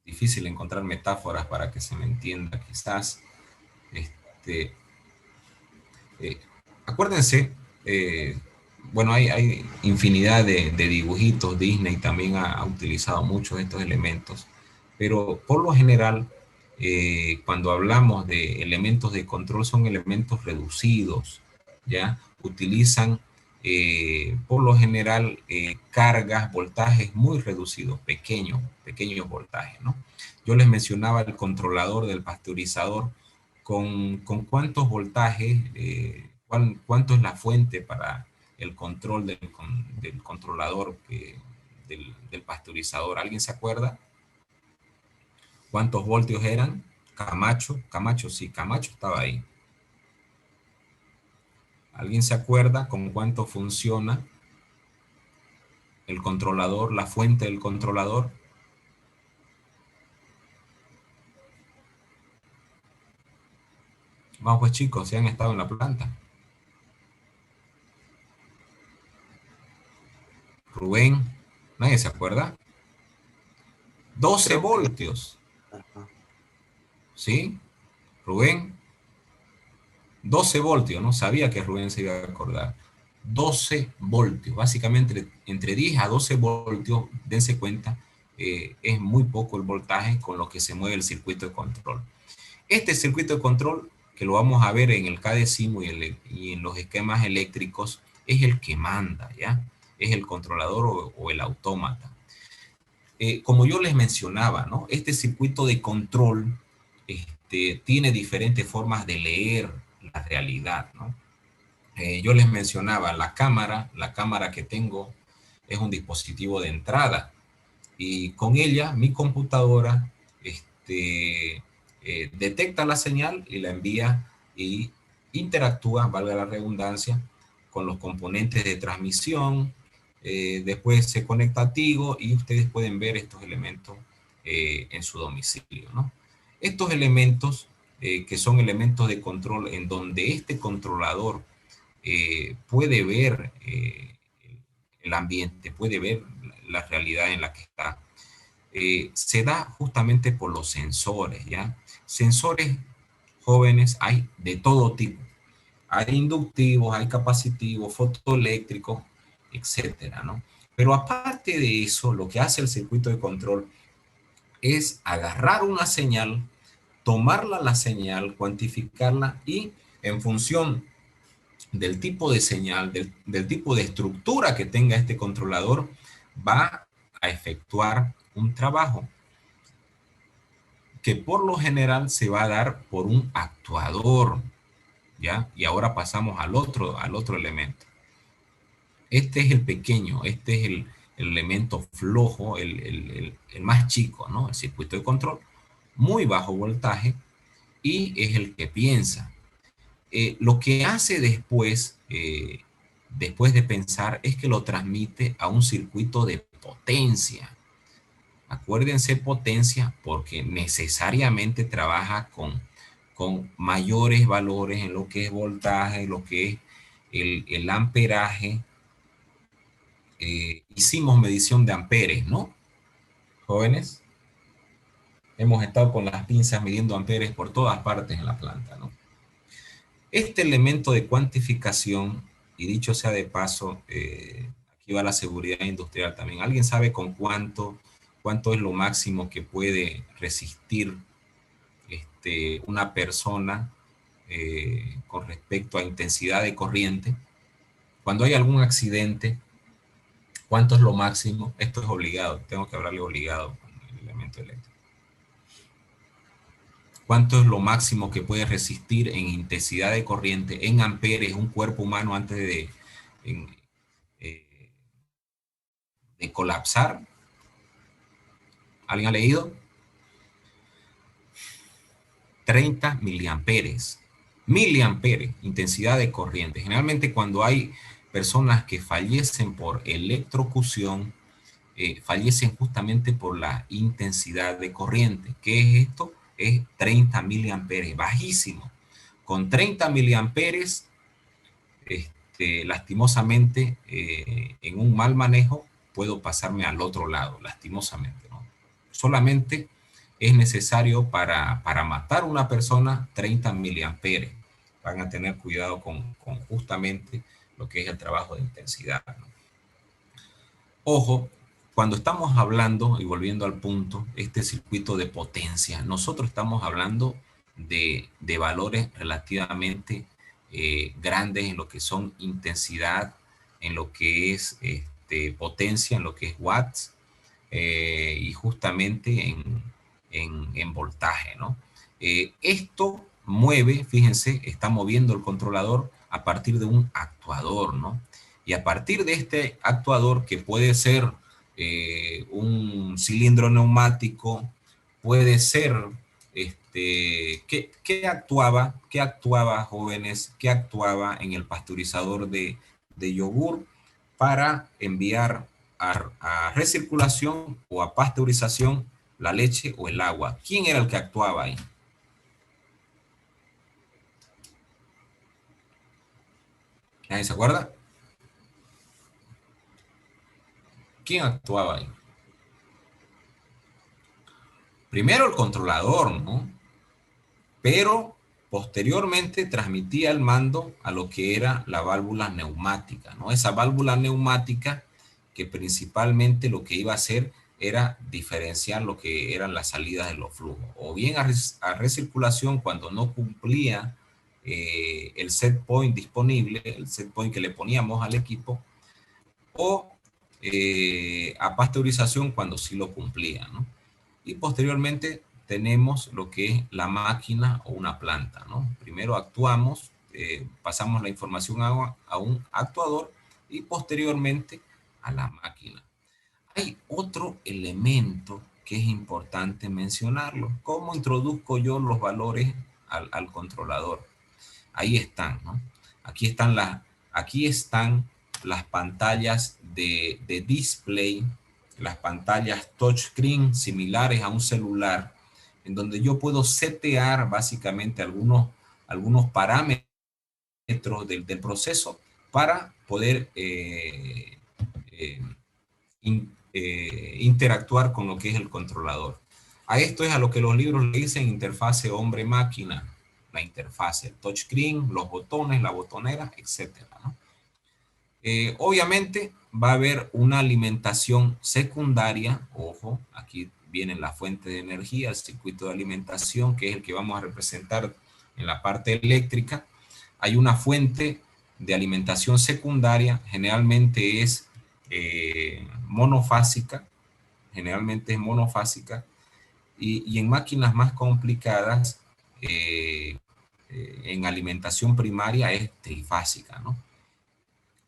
difícil encontrar metáforas para que se me entienda, quizás. Acuérdense, bueno, hay infinidad de dibujitos. Disney también ha utilizado muchos de estos elementos, pero por lo general, cuando hablamos de elementos de control, son elementos reducidos, ¿ya? Utilizan, por lo general, cargas, voltajes muy reducidos, pequeños voltajes, ¿no? Yo les mencionaba el controlador del pasteurizador, con cuántos voltajes, cuánto es la fuente para el control del controlador del pasteurizador. ¿Alguien se acuerda? ¿Cuántos voltios eran? Camacho, sí, Camacho estaba ahí. ¿Alguien se acuerda con cuánto funciona el controlador, la fuente del controlador? Vamos pues chicos, si han estado en la planta. Rubén, ¿nadie se acuerda? 12 voltios. ¿Sí? Rubén, 12 voltios, no sabía que Rubén se iba a acordar. 12 voltios, básicamente entre 10 a 12 voltios, dense cuenta, es muy poco el voltaje con lo que se mueve el circuito de control. Este circuito de control, que lo vamos a ver en el K-Decimo y en los esquemas eléctricos, es el que manda, ¿ya? Es el controlador o el autómata. Como yo les mencionaba, ¿no? Este circuito de control tiene diferentes formas de leer la realidad, ¿no? Yo les mencionaba la cámara que tengo es un dispositivo de entrada y con ella mi computadora detecta la señal y la envía y interactúa, valga la redundancia, con los componentes de transmisión. Después se conecta a Tigo y ustedes pueden ver estos elementos en su domicilio, ¿no? Estos elementos, que son elementos de control en donde este controlador puede ver el ambiente, puede ver la realidad en la que está, se da justamente por los sensores, ¿ya? Sensores jóvenes hay de todo tipo. Hay inductivos, hay capacitivos, fotoeléctricos, etcétera, ¿no? Pero aparte de eso, lo que hace el circuito de control es agarrar una señal, tomarla la señal, cuantificarla y en función del tipo de señal, del tipo de estructura que tenga este controlador, va a efectuar un trabajo que por lo general se va a dar por un actuador, ¿ya? Y ahora pasamos al otro elemento. Este es el pequeño, este es el elemento flojo, el más chico, ¿no? El circuito de control, muy bajo voltaje, y es el que piensa. Lo que hace después, después de pensar, es que lo transmite a un circuito de potencia. Acuérdense potencia porque necesariamente trabaja con mayores valores en lo que es voltaje, lo que es el amperaje. Hicimos medición de amperes, ¿no? Jóvenes, hemos estado con las pinzas midiendo amperes por todas partes en la planta, ¿no? Este elemento de cuantificación, y dicho sea de paso, aquí va la seguridad industrial también. ¿Alguien sabe con cuánto es lo máximo que puede resistir una persona con respecto a intensidad de corriente? Cuando hay algún accidente, ¿Cuánto es lo máximo? Esto es obligado, tengo que hablarle obligado con el elemento eléctrico. ¿Cuánto es lo máximo que puede resistir en intensidad de corriente, en amperes, un cuerpo humano antes de colapsar? ¿Alguien ha leído? 30 miliamperes. Miliamperes, intensidad de corriente. Generalmente cuando hay personas que fallecen por electrocución, fallecen justamente por la intensidad de corriente. ¿Qué es esto? Es 30 miliamperes, bajísimo. Con 30 miliamperes, lastimosamente, en un mal manejo, puedo pasarme al otro lado, lastimosamente, ¿no? Solamente es necesario para matar a una persona 30 miliamperes. Van a tener cuidado con justamente lo que es el trabajo de intensidad, ¿no? Ojo, cuando estamos hablando, y volviendo al punto, este circuito de potencia, nosotros estamos hablando de valores relativamente grandes en lo que son intensidad, en lo que es potencia, en lo que es watts, y justamente en voltaje, ¿no? Esto mueve, fíjense, está moviendo el controlador a partir de un actuador, ¿no? Y a partir de este actuador, que puede ser un cilindro neumático, puede ser, ¿qué actuaba, jóvenes? ¿Qué actuaba en el pasteurizador de yogur para enviar a recirculación o a pasteurización la leche o el agua? ¿Quién era el que actuaba ahí? ¿Nadie se acuerda? ¿Quién actuaba ahí? Primero el controlador, ¿no? Pero posteriormente transmitía el mando a lo que era la válvula neumática, ¿no? Esa válvula neumática que principalmente lo que iba a hacer era diferenciar lo que eran las salidas de los flujos, o bien a recirculación cuando no cumplía el set point disponible, el set point que le poníamos al equipo, o a pasteurización cuando sí lo cumplía, ¿no? Y posteriormente tenemos lo que es la máquina o una planta, ¿no? Primero actuamos, pasamos la información a un actuador y posteriormente a la máquina. Hay otro elemento que es importante mencionarlo. ¿Cómo introduzco yo los valores al controlador? Ahí están, ¿no? Aquí están las pantallas de display, las pantallas touchscreen similares a un celular, en donde yo puedo setear básicamente algunos parámetros del proceso para poder interactuar con lo que es el controlador. A esto es a lo que los libros le dicen interfase hombre-máquina, la interfase, el touchscreen, los botones, la botonera, etcétera, ¿no? Obviamente va a haber una alimentación secundaria, ojo, aquí viene la fuente de energía, el circuito de alimentación, que es el que vamos a representar en la parte eléctrica. Hay una fuente de alimentación secundaria, generalmente es monofásica, y en máquinas más complicadas, en alimentación primaria es trifásica, ¿no?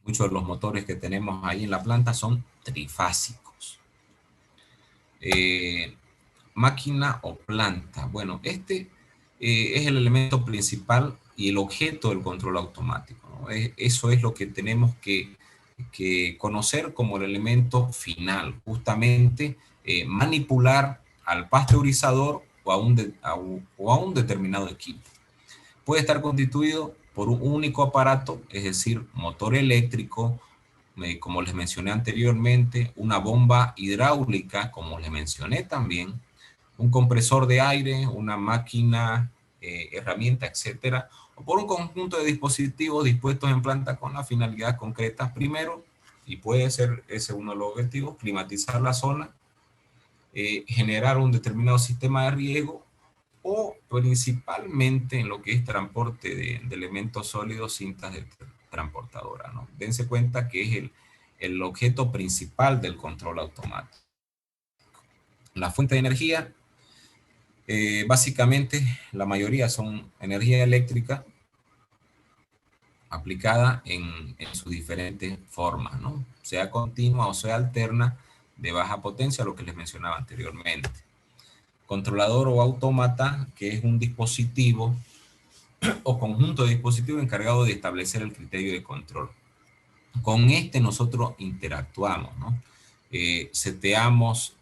Muchos de los motores que tenemos ahí en la planta son trifásicos. Máquina o planta. Bueno, es el elemento principal y el objeto del control automático, ¿no? Eso es lo que tenemos que conocer como el elemento final. Justamente manipular al pasteurizador o a un determinado equipo. Puede estar constituido por un único aparato, es decir, motor eléctrico, como les mencioné anteriormente, una bomba hidráulica, como les mencioné también, un compresor de aire, una máquina, herramienta, etcétera, o por un conjunto de dispositivos dispuestos en planta con la finalidad concreta, primero, y puede ser ese uno de los objetivos, climatizar la zona, generar un determinado sistema de riego, o principalmente en lo que es transporte de elementos sólidos, cintas de transportadora, ¿no? Dense cuenta que es el objeto principal del control automático. La fuente de energía, básicamente la mayoría son energía eléctrica aplicada en sus diferentes formas, ¿no? Sea continua o sea alterna, de baja potencia, lo que les mencionaba anteriormente. Controlador o autómata, que es un dispositivo o conjunto de dispositivos encargado de establecer el criterio de control. Con este nosotros interactuamos, ¿no? Seteamos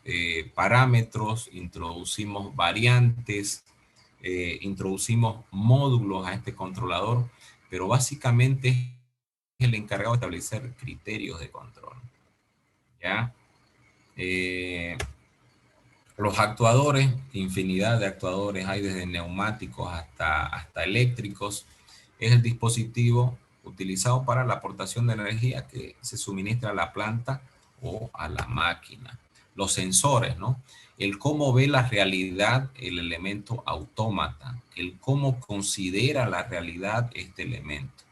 parámetros, introducimos variantes, introducimos módulos a este controlador, pero básicamente es el encargado de establecer criterios de control. ¿Ya? Los actuadores, infinidad de actuadores hay desde neumáticos hasta eléctricos, es el dispositivo utilizado para la aportación de energía que se suministra a la planta o a la máquina. Los sensores, ¿no? El cómo ve la realidad el elemento autómata, el cómo considera la realidad este elemento.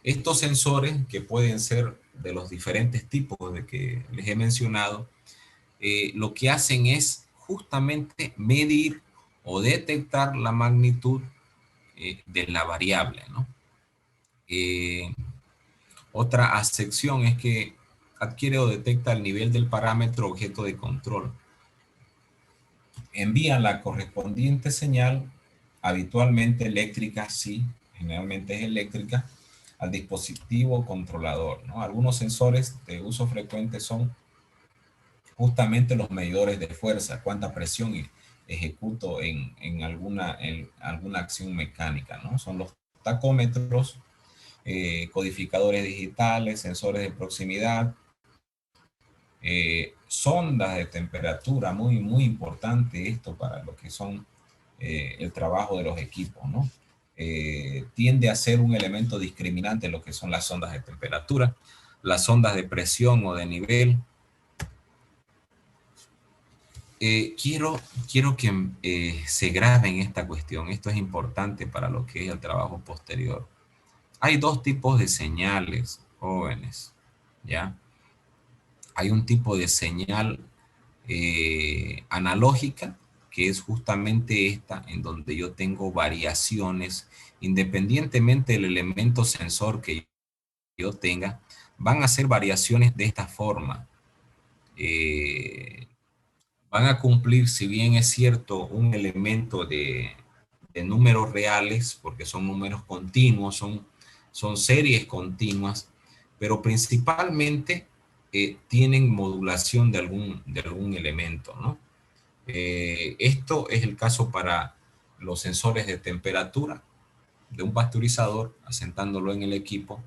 Estos sensores, que pueden ser de los diferentes tipos de que les he mencionado, lo que hacen es justamente medir o detectar la magnitud de la variable, ¿no? Otra acepción es que adquiere o detecta el nivel del parámetro objeto de control. Envía la correspondiente señal, habitualmente eléctrica, sí, generalmente es eléctrica, al dispositivo controlador, ¿no? Algunos sensores de uso frecuente son justamente los medidores de fuerza, cuánta presión ejecuto en alguna acción mecánica, ¿no? Son los tacómetros, codificadores digitales, sensores de proximidad, sondas de temperatura, muy importante esto para lo que son el trabajo de los equipos, ¿no? Tiende a ser un elemento discriminante lo que son las sondas de temperatura, las sondas de presión o de nivel. Quiero que se graben esta cuestión. Esto es importante para lo que es el trabajo posterior. Hay dos tipos de señales, jóvenes, ¿ya? Hay un tipo de señal analógica, que es justamente esta, en donde yo tengo variaciones, independientemente del elemento sensor que yo tenga, van a ser variaciones de esta forma. Van a cumplir, si bien es cierto, un elemento de números reales, porque son números continuos, son series continuas, pero principalmente tienen modulación de algún elemento, ¿no? Esto es el caso para los sensores de temperatura de un pasteurizador, asentándolo en el equipo,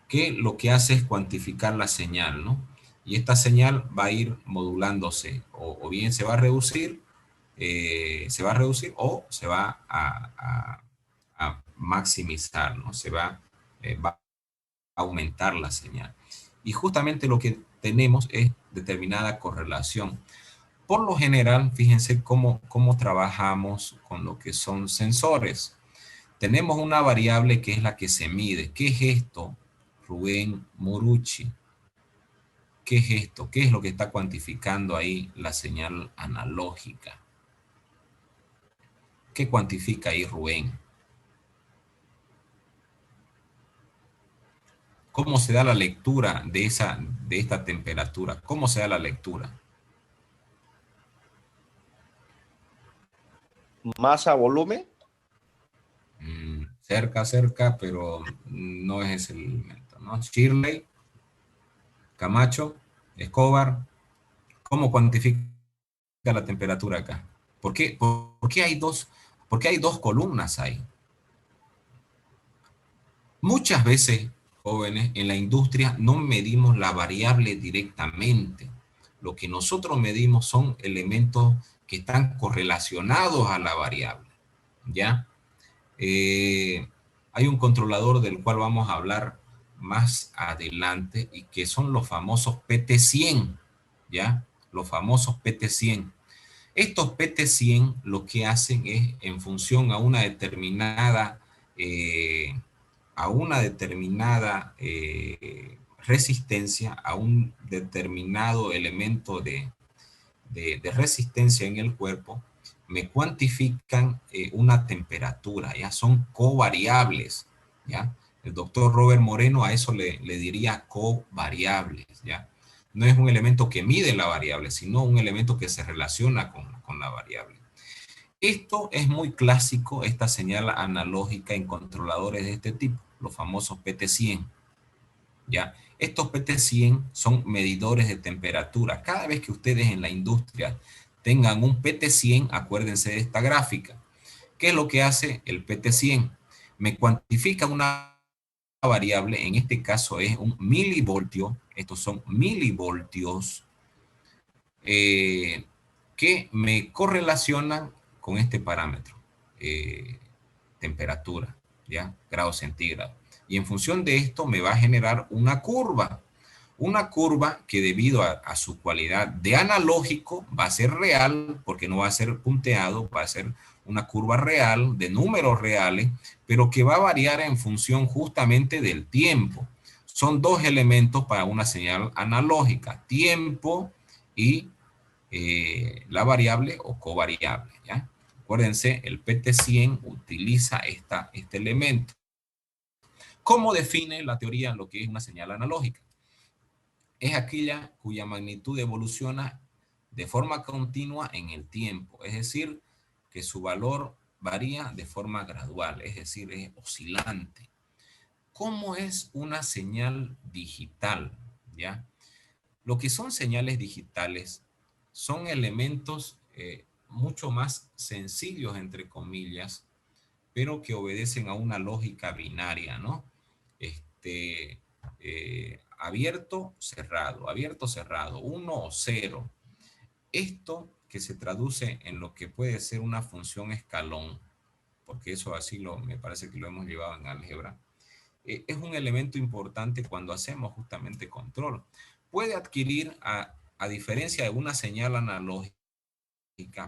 que lo que hace es cuantificar la señal, ¿no? Y esta señal va a ir modulándose, o bien se va a reducir o se va a maximizar, ¿no? Va a aumentar la señal. Y justamente lo que tenemos es determinada correlación. Por lo general, fíjense cómo trabajamos con lo que son sensores. Tenemos una variable que es la que se mide. ¿Qué es esto, Rubén Morucci? ¿Qué es esto? ¿Qué es lo que está cuantificando ahí la señal analógica? ¿Qué cuantifica ahí Rubén? ¿Cómo se da la lectura de esta temperatura? ¿Cómo se da la lectura? ¿Masa, volumen? Cerca, pero no es ese el elemento, ¿no? Shirley, Camacho, Escobar, ¿cómo cuantifica la temperatura acá? ¿Por qué hay dos columnas ahí? Muchas veces, jóvenes, en la industria no medimos la variable directamente. Lo que nosotros medimos son elementos que están correlacionados a la variable, ¿ya? Hay un controlador del cual vamos a hablar más adelante y que son los famosos PT100, ¿ya? Los famosos PT100. Estos PT100 lo que hacen es, en función a una determinada resistencia a un determinado elemento de resistencia en el cuerpo, me cuantifican una temperatura, ya son covariables, ¿ya? El doctor Robert Moreno a eso le diría covariables, ¿ya? No es un elemento que mide la variable, sino un elemento que se relaciona con la variable. Esto es muy clásico, esta señal analógica en controladores de este tipo, los famosos PT100, ¿ya? Estos PT100 son medidores de temperatura. Cada vez que ustedes en la industria tengan un PT100, acuérdense de esta gráfica. ¿Qué es lo que hace el PT100? Me cuantifica una variable, en este caso es un milivoltio, estos son milivoltios, que me correlacionan con este parámetro, temperatura, ¿ya? Grados centígrados. Y en función de esto me va a generar una curva que debido a su cualidad de analógico va a ser real, porque no va a ser punteado, va a ser una curva real, de números reales, pero que va a variar en función justamente del tiempo. Son dos elementos para una señal analógica, tiempo y la variable o covariable, ¿ya? Acuérdense, el PT100 utiliza este elemento. ¿Cómo define la teoría lo que es una señal analógica? Es aquella cuya magnitud evoluciona de forma continua en el tiempo, es decir, que su valor varía de forma gradual, es decir, es oscilante. ¿Cómo es una señal digital? ¿Ya? Lo que son señales digitales son elementos mucho más sencillos, entre comillas, pero que obedecen a una lógica binaria, ¿no? Abierto, cerrado, 1 o 0. Esto que se traduce en lo que puede ser una función escalón, porque eso así me parece que lo hemos llevado en álgebra, es un elemento importante cuando hacemos justamente control. Puede adquirir, a diferencia de una señal analógica,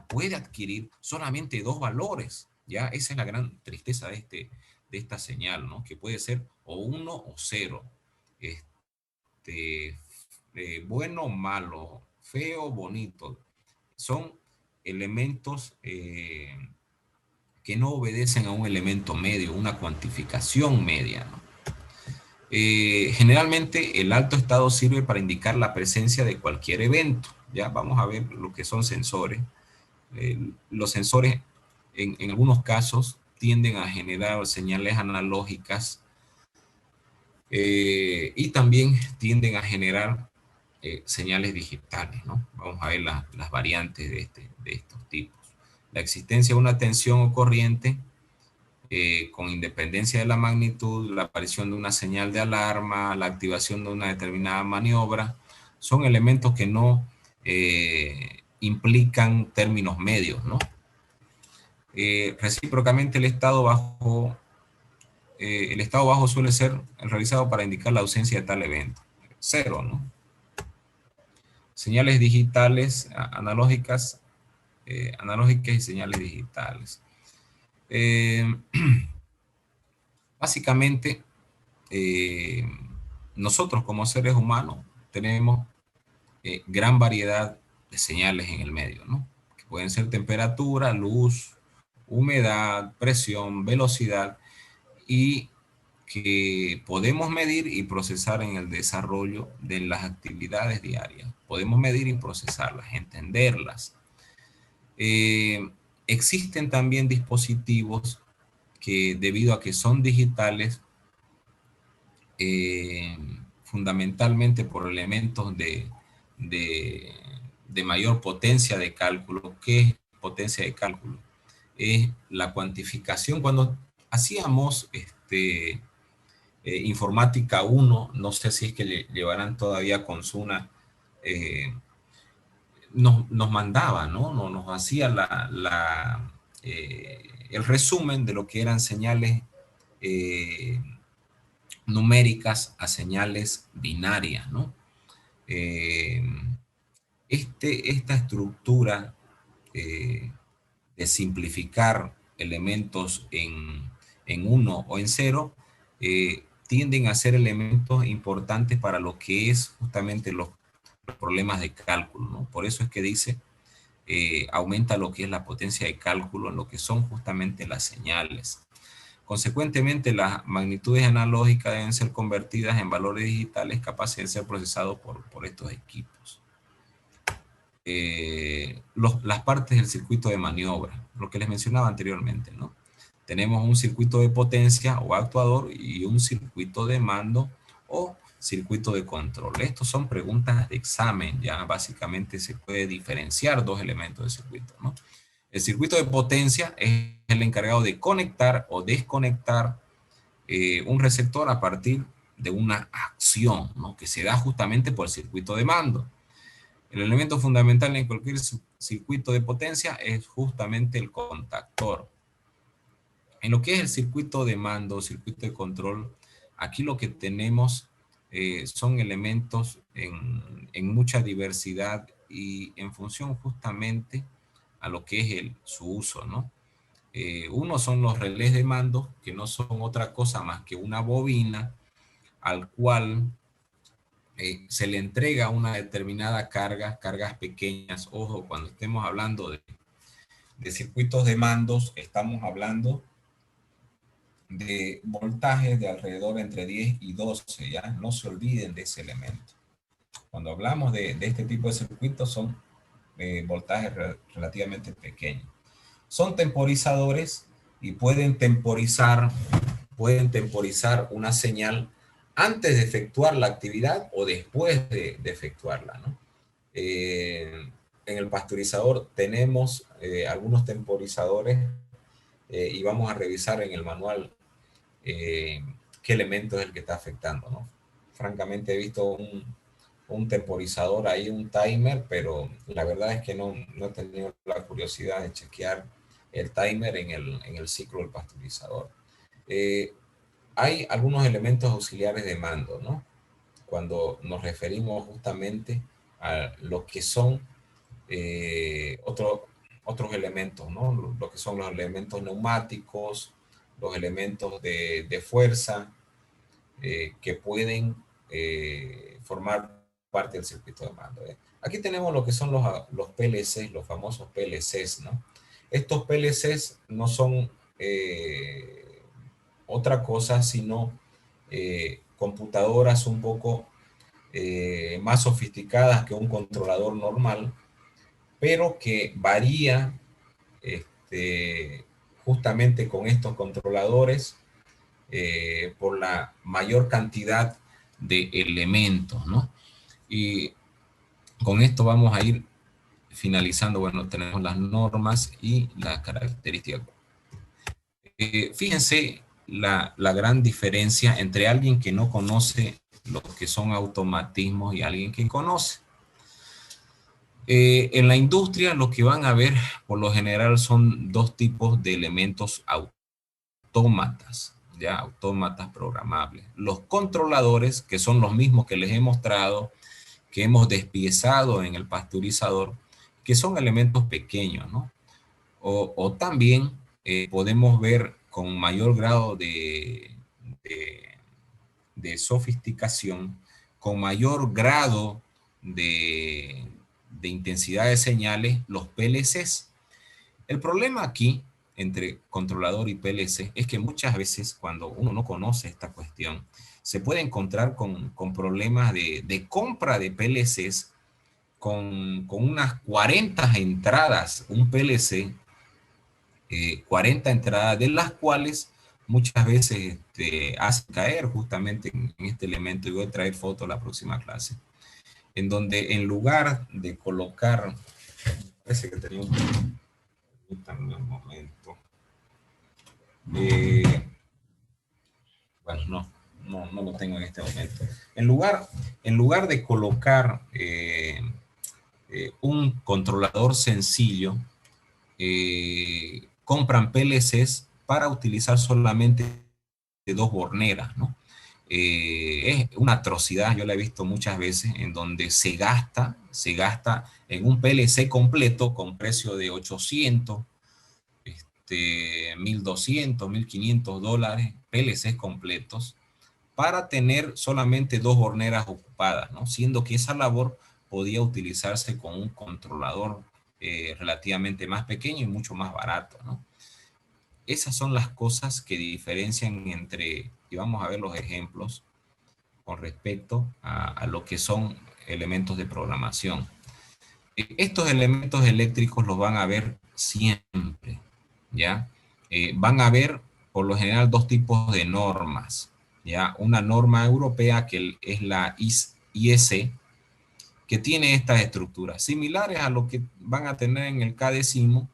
puede adquirir solamente dos valores, ¿ya? Esa es la gran tristeza de esta señal, ¿no? Que puede ser o 1 o 0. Bueno, malo, feo, bonito. Son elementos que no obedecen a un elemento medio, una cuantificación media, ¿no? Generalmente el alto estado sirve para indicar la presencia de cualquier evento. Ya vamos a ver lo que son sensores. Los sensores en algunos casos tienden a generar señales analógicas y también tienden a generar señales digitales, ¿no? Vamos a ver las variantes de estos tipos. La existencia de una tensión o corriente con independencia de la magnitud, la aparición de una señal de alarma, la activación de una determinada maniobra, son elementos que no implican términos medios, ¿no? Recíprocamente el estado bajo suele ser realizado para indicar la ausencia de tal evento. 0, ¿no? Señales digitales, analógicas y señales digitales. Básicamente, nosotros como seres humanos tenemos gran variedad de señales en el medio, ¿no? Que pueden ser temperatura, luz, humedad, presión, velocidad, y que podemos medir y procesar en el desarrollo de las actividades diarias. Podemos medir y procesarlas, entenderlas. Existen también dispositivos que, debido a que son digitales, fundamentalmente por elementos de mayor potencia de cálculo. ¿Qué es potencia de cálculo? Es la cuantificación. Cuando hacíamos informática 1, no sé si es que le llevarán todavía con Suna, nos mandaba, ¿no? Nos hacía el resumen de lo que eran señales numéricas a señales binarias, ¿no? Esta estructura de simplificar elementos en 1 o en 0 tienden a ser elementos importantes para lo que es justamente los problemas de cálculo, ¿no? Por eso es que dice, aumenta lo que es la potencia de cálculo en lo que son justamente las señales. Consecuentemente, las magnitudes analógicas deben ser convertidas en valores digitales capaces de ser procesados por estos equipos. Las partes del circuito de maniobra, lo que les mencionaba anteriormente, ¿no? Tenemos un circuito de potencia o actuador y un circuito de mando o circuito de control. Estos son preguntas de examen, ya básicamente se puede diferenciar dos elementos de circuito, ¿no? El circuito de potencia es el encargado de conectar o desconectar un receptor a partir de una acción, ¿no? Que se da justamente por el circuito de mando. El elemento fundamental en cualquier circuito de potencia es justamente el contactor. En lo que es el circuito de mando, circuito de control, aquí lo que tenemos son elementos en mucha diversidad y en función justamente a lo que es su uso, ¿no? Uno son los relés de mando, que no son otra cosa más que una bobina al cual se le entrega una determinada carga, cargas pequeñas. Ojo, cuando estemos hablando de circuitos de mandos, estamos hablando de voltajes de alrededor entre 10 y 12, ¿ya? No se olviden de ese elemento. Cuando hablamos de este tipo de circuitos son voltajes relativamente pequeños. Son temporizadores y pueden temporizar una señal antes de efectuar la actividad o después de efectuarla, ¿no? En el pasteurizador tenemos algunos temporizadores y vamos a revisar en el manual qué elemento es el que está afectando, ¿no? Francamente he visto un temporizador ahí, un timer, pero la verdad es que no he tenido la curiosidad de chequear el timer en el ciclo del pasteurizador. Hay algunos elementos auxiliares de mando, ¿no? Cuando nos referimos justamente a lo que son otros elementos, ¿no? Lo que son los elementos neumáticos, los elementos de fuerza que pueden formar parte del circuito de mando. Aquí tenemos lo que son los PLCs, los famosos PLCs, ¿no? Estos PLCs no son otra cosa sino computadoras un poco más sofisticadas que un controlador normal, pero que varía justamente con estos controladores por la mayor cantidad de elementos, ¿no? Y con esto vamos a ir finalizando. Bueno, tenemos las normas y las características. Fíjense la gran diferencia entre alguien que no conoce lo que son automatismos y alguien que conoce. En la industria lo que van a ver por lo general son dos tipos de elementos autómatas, ya, autómatas programables. Los controladores, que son los mismos que les he mostrado, que hemos despiezado en el pasteurizador, que son elementos pequeños, ¿no? O también podemos ver con mayor grado de sofisticación, con mayor grado de intensidad de señales, los PLCs. El problema aquí entre controlador y PLC es que muchas veces cuando uno no conoce esta cuestión, se puede encontrar con problemas de compra de PLCs con unas 40 entradas, un PLC, 40 entradas, de las cuales muchas veces hace caer justamente en este elemento, y voy a traer foto a la próxima clase, en donde en lugar de colocar, parece que tenía un momento, bueno, no lo tengo en este momento. En lugar de colocar un controlador sencillo, compran PLCs para utilizar solamente dos borneras, ¿no? Es una atrocidad, yo la he visto muchas veces, en donde se gasta en un PLC completo con precio de 800, 1.200, 1.500 dólares, PLCs completos, para tener solamente 2 horneras ocupadas, ¿no? Siendo que esa labor podía utilizarse con un controlador relativamente más pequeño y mucho más barato, ¿no? Esas son las cosas que diferencian entre, y vamos a ver los ejemplos con respecto a lo que son elementos de programación. Estos elementos eléctricos los van a ver siempre, ¿ya? Van a ver, por lo general, 2 tipos de normas, ¿ya? Una norma europea que es la IEC, que tiene estas estructuras similares a lo que van a tener en el K-Decimo,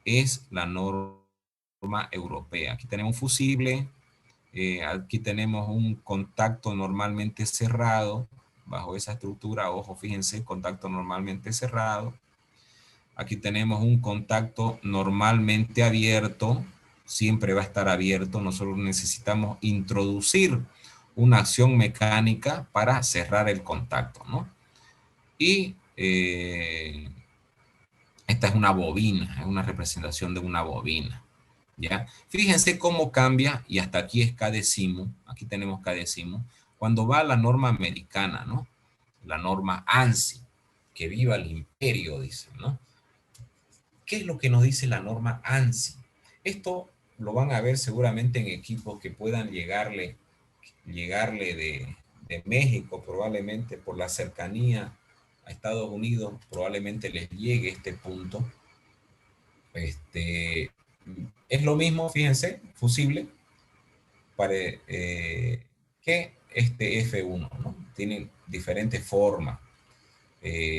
es la norma europea. Aquí tenemos un fusible, aquí tenemos un contacto normalmente cerrado, bajo esa estructura, ojo, fíjense, contacto normalmente cerrado. Aquí tenemos un contacto normalmente abierto, siempre va a estar abierto. Nosotros necesitamos introducir una acción mecánica para cerrar el contacto, ¿no? Y esta es una bobina, es una representación de una bobina, ¿ya? Fíjense cómo cambia, y hasta aquí es K-Decimo, aquí tenemos K-Decimo, cuando va a la norma americana, ¿no? La norma ANSI, que viva el imperio, dice, ¿no? ¿Qué es lo que nos dice la norma ANSI? Esto lo van a ver seguramente en equipos que puedan llegarle de México, probablemente por la cercanía a Estados Unidos, probablemente les llegue este punto. Es lo mismo, fíjense, fusible, que este F1, ¿no? Tienen diferentes formas.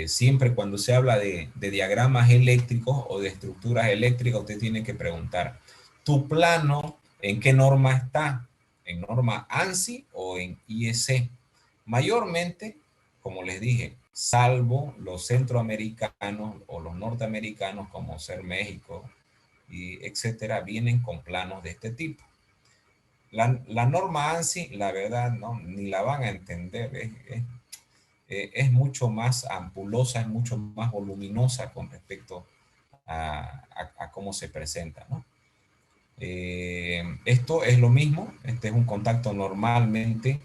Siempre cuando se habla de diagramas eléctricos o de estructuras eléctricas, usted tiene que preguntar, ¿tu plano en qué norma está? ¿En norma ANSI o en IEC? Mayormente, como les dije, salvo los centroamericanos o los norteamericanos, como ser México, y etcétera, vienen con planos de este tipo. La norma ANSI, la verdad, no, ni la van a entender, es mucho más ampulosa, es mucho más voluminosa con respecto a cómo se presenta, ¿no? Esto es lo mismo, este es un contacto normalmente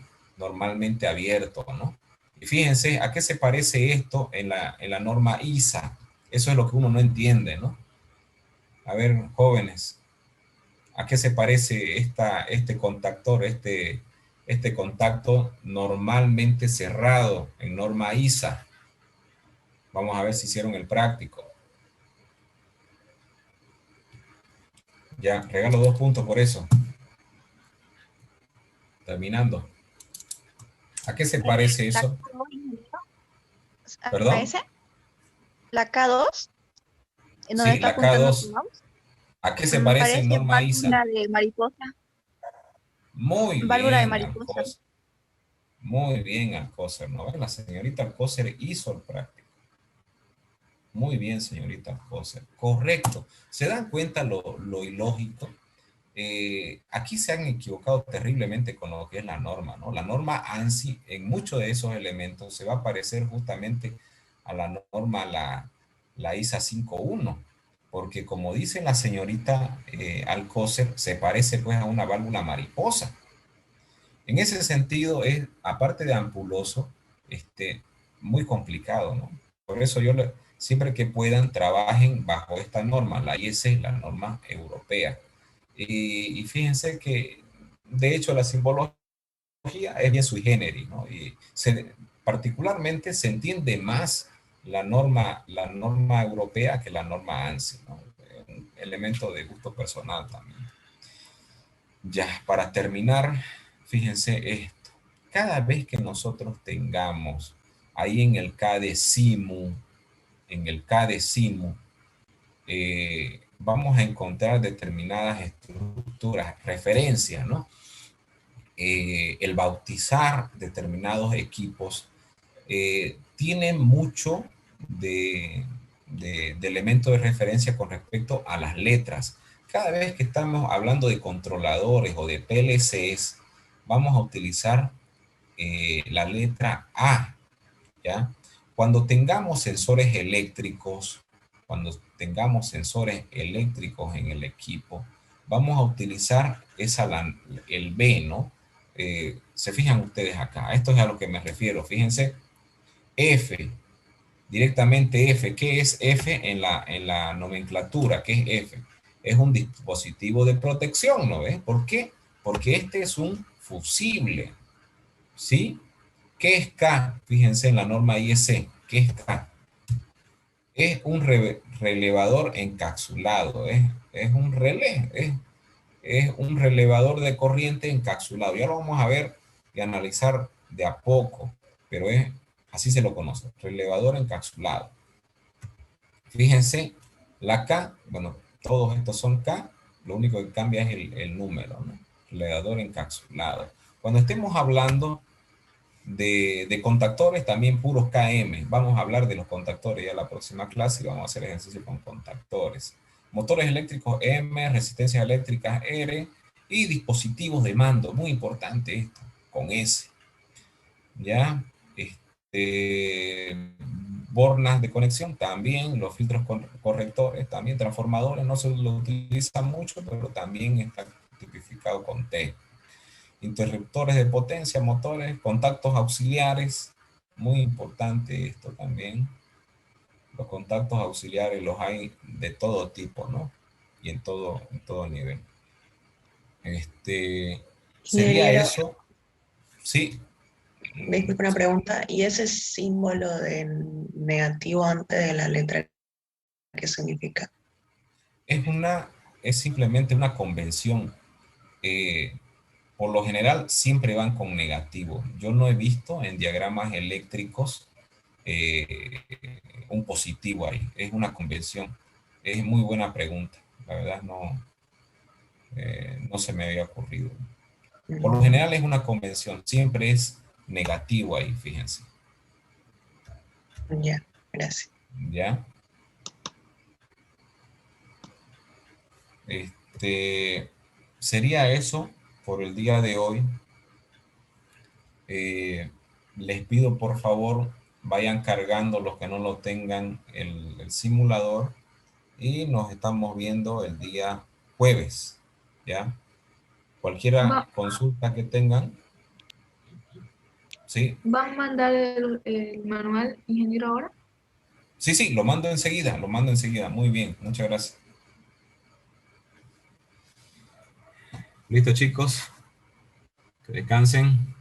abierto, ¿no? Y fíjense, ¿a qué se parece esto en la norma ISA? Eso es lo que uno no entiende, ¿no? A ver, jóvenes, ¿a qué se parece este contactor, este contacto normalmente cerrado en norma ISA? Vamos a ver si hicieron el práctico. Ya, regalo 2 puntos por eso. Terminando. ¿A qué se parece eso? ¿Perdón? ¿A ese? ¿La K2? ¿En donde Sí, está la apuntando tu K2. mouse? ¿A qué se parece en Parece norma ISA? válvula de mariposa. Muy Válvula de bien, mariposa. Alcocer. Muy bien, Alcocer. ¿No? La señorita Alcocer hizo el práctico. Muy bien, señorita Alcocer. Correcto. ¿Se dan cuenta lo ilógico? Aquí se han equivocado terriblemente con lo que es la norma, ¿no? La norma ANSI en muchos de esos elementos se va a parecer justamente a la norma, la ISA 5.1, porque como dice la señorita Alcocer, se parece pues a una válvula mariposa. En ese sentido es, aparte de ampuloso, muy complicado, ¿no? Por eso siempre que puedan, trabajen bajo esta norma, la IEC, la norma europea. Y fíjense que, de hecho, la simbología es bien sui generis, ¿no? Y particularmente se entiende más la norma europea que la norma ANSI, ¿no? Un elemento de gusto personal también. Ya, para terminar, fíjense esto. Cada vez que nosotros tengamos ahí en el K-Decimo, vamos a encontrar determinadas estructuras, referencias, ¿no? El bautizar determinados equipos tiene mucho de elementos de referencia con respecto a las letras. Cada vez que estamos hablando de controladores o de PLCs, vamos a utilizar la letra A, ¿ya? Cuando tengamos sensores eléctricos, en el equipo, vamos a utilizar el B, ¿no? se fijan ustedes acá, esto es a lo que me refiero, fíjense, F, directamente F, ¿qué es F en la nomenclatura? ¿Qué es F? Es un dispositivo de protección, ¿no ves? ¿Por qué? Porque este es un fusible, ¿sí? ¿Qué es K? Fíjense en la norma IEC, ¿qué es K? Es un relevador encapsulado, es un relé, es un relevador de corriente encapsulado. Ya lo vamos a ver y analizar de a poco, pero así se lo conoce, relevador encapsulado. Fíjense, la K, bueno, todos estos son K, lo único que cambia es el número, ¿no? Relevador encapsulado. Cuando estemos hablando de contactores, también puros KM. Vamos a hablar de los contactores ya en la próxima clase y vamos a hacer ejercicio con contactores. Motores eléctricos M, resistencias eléctricas R y dispositivos de mando. Muy importante esto, con S. ¿Ya? Bornas de conexión también, los filtros correctores también, transformadores no se lo utilizan mucho, pero también está tipificado con T. Interruptores de potencia, motores, contactos auxiliares, muy importante esto también. Los contactos auxiliares los hay de todo tipo, ¿no? Y en todo nivel. Sería Ingeniero, eso, sí. disculpe una pregunta. ¿Y ese símbolo de negativo antes de la letra, qué significa? Es simplemente una convención. Por lo general siempre van con negativo. Yo no he visto en diagramas eléctricos un positivo ahí. Es una convención. Es muy buena pregunta. La verdad no se me había ocurrido. Por lo general es una convención. Siempre es negativo ahí, fíjense. Ya, gracias. ¿Ya? Sería eso por el día de hoy. Les pido por favor vayan cargando los que no lo tengan el simulador y nos estamos viendo el día jueves, ¿ya? Cualquier consulta que tengan, ¿sí? ¿Va a mandar el manual, ingeniero, ahora? Sí, lo mando enseguida, muy bien, muchas gracias. Listo, chicos, que descansen.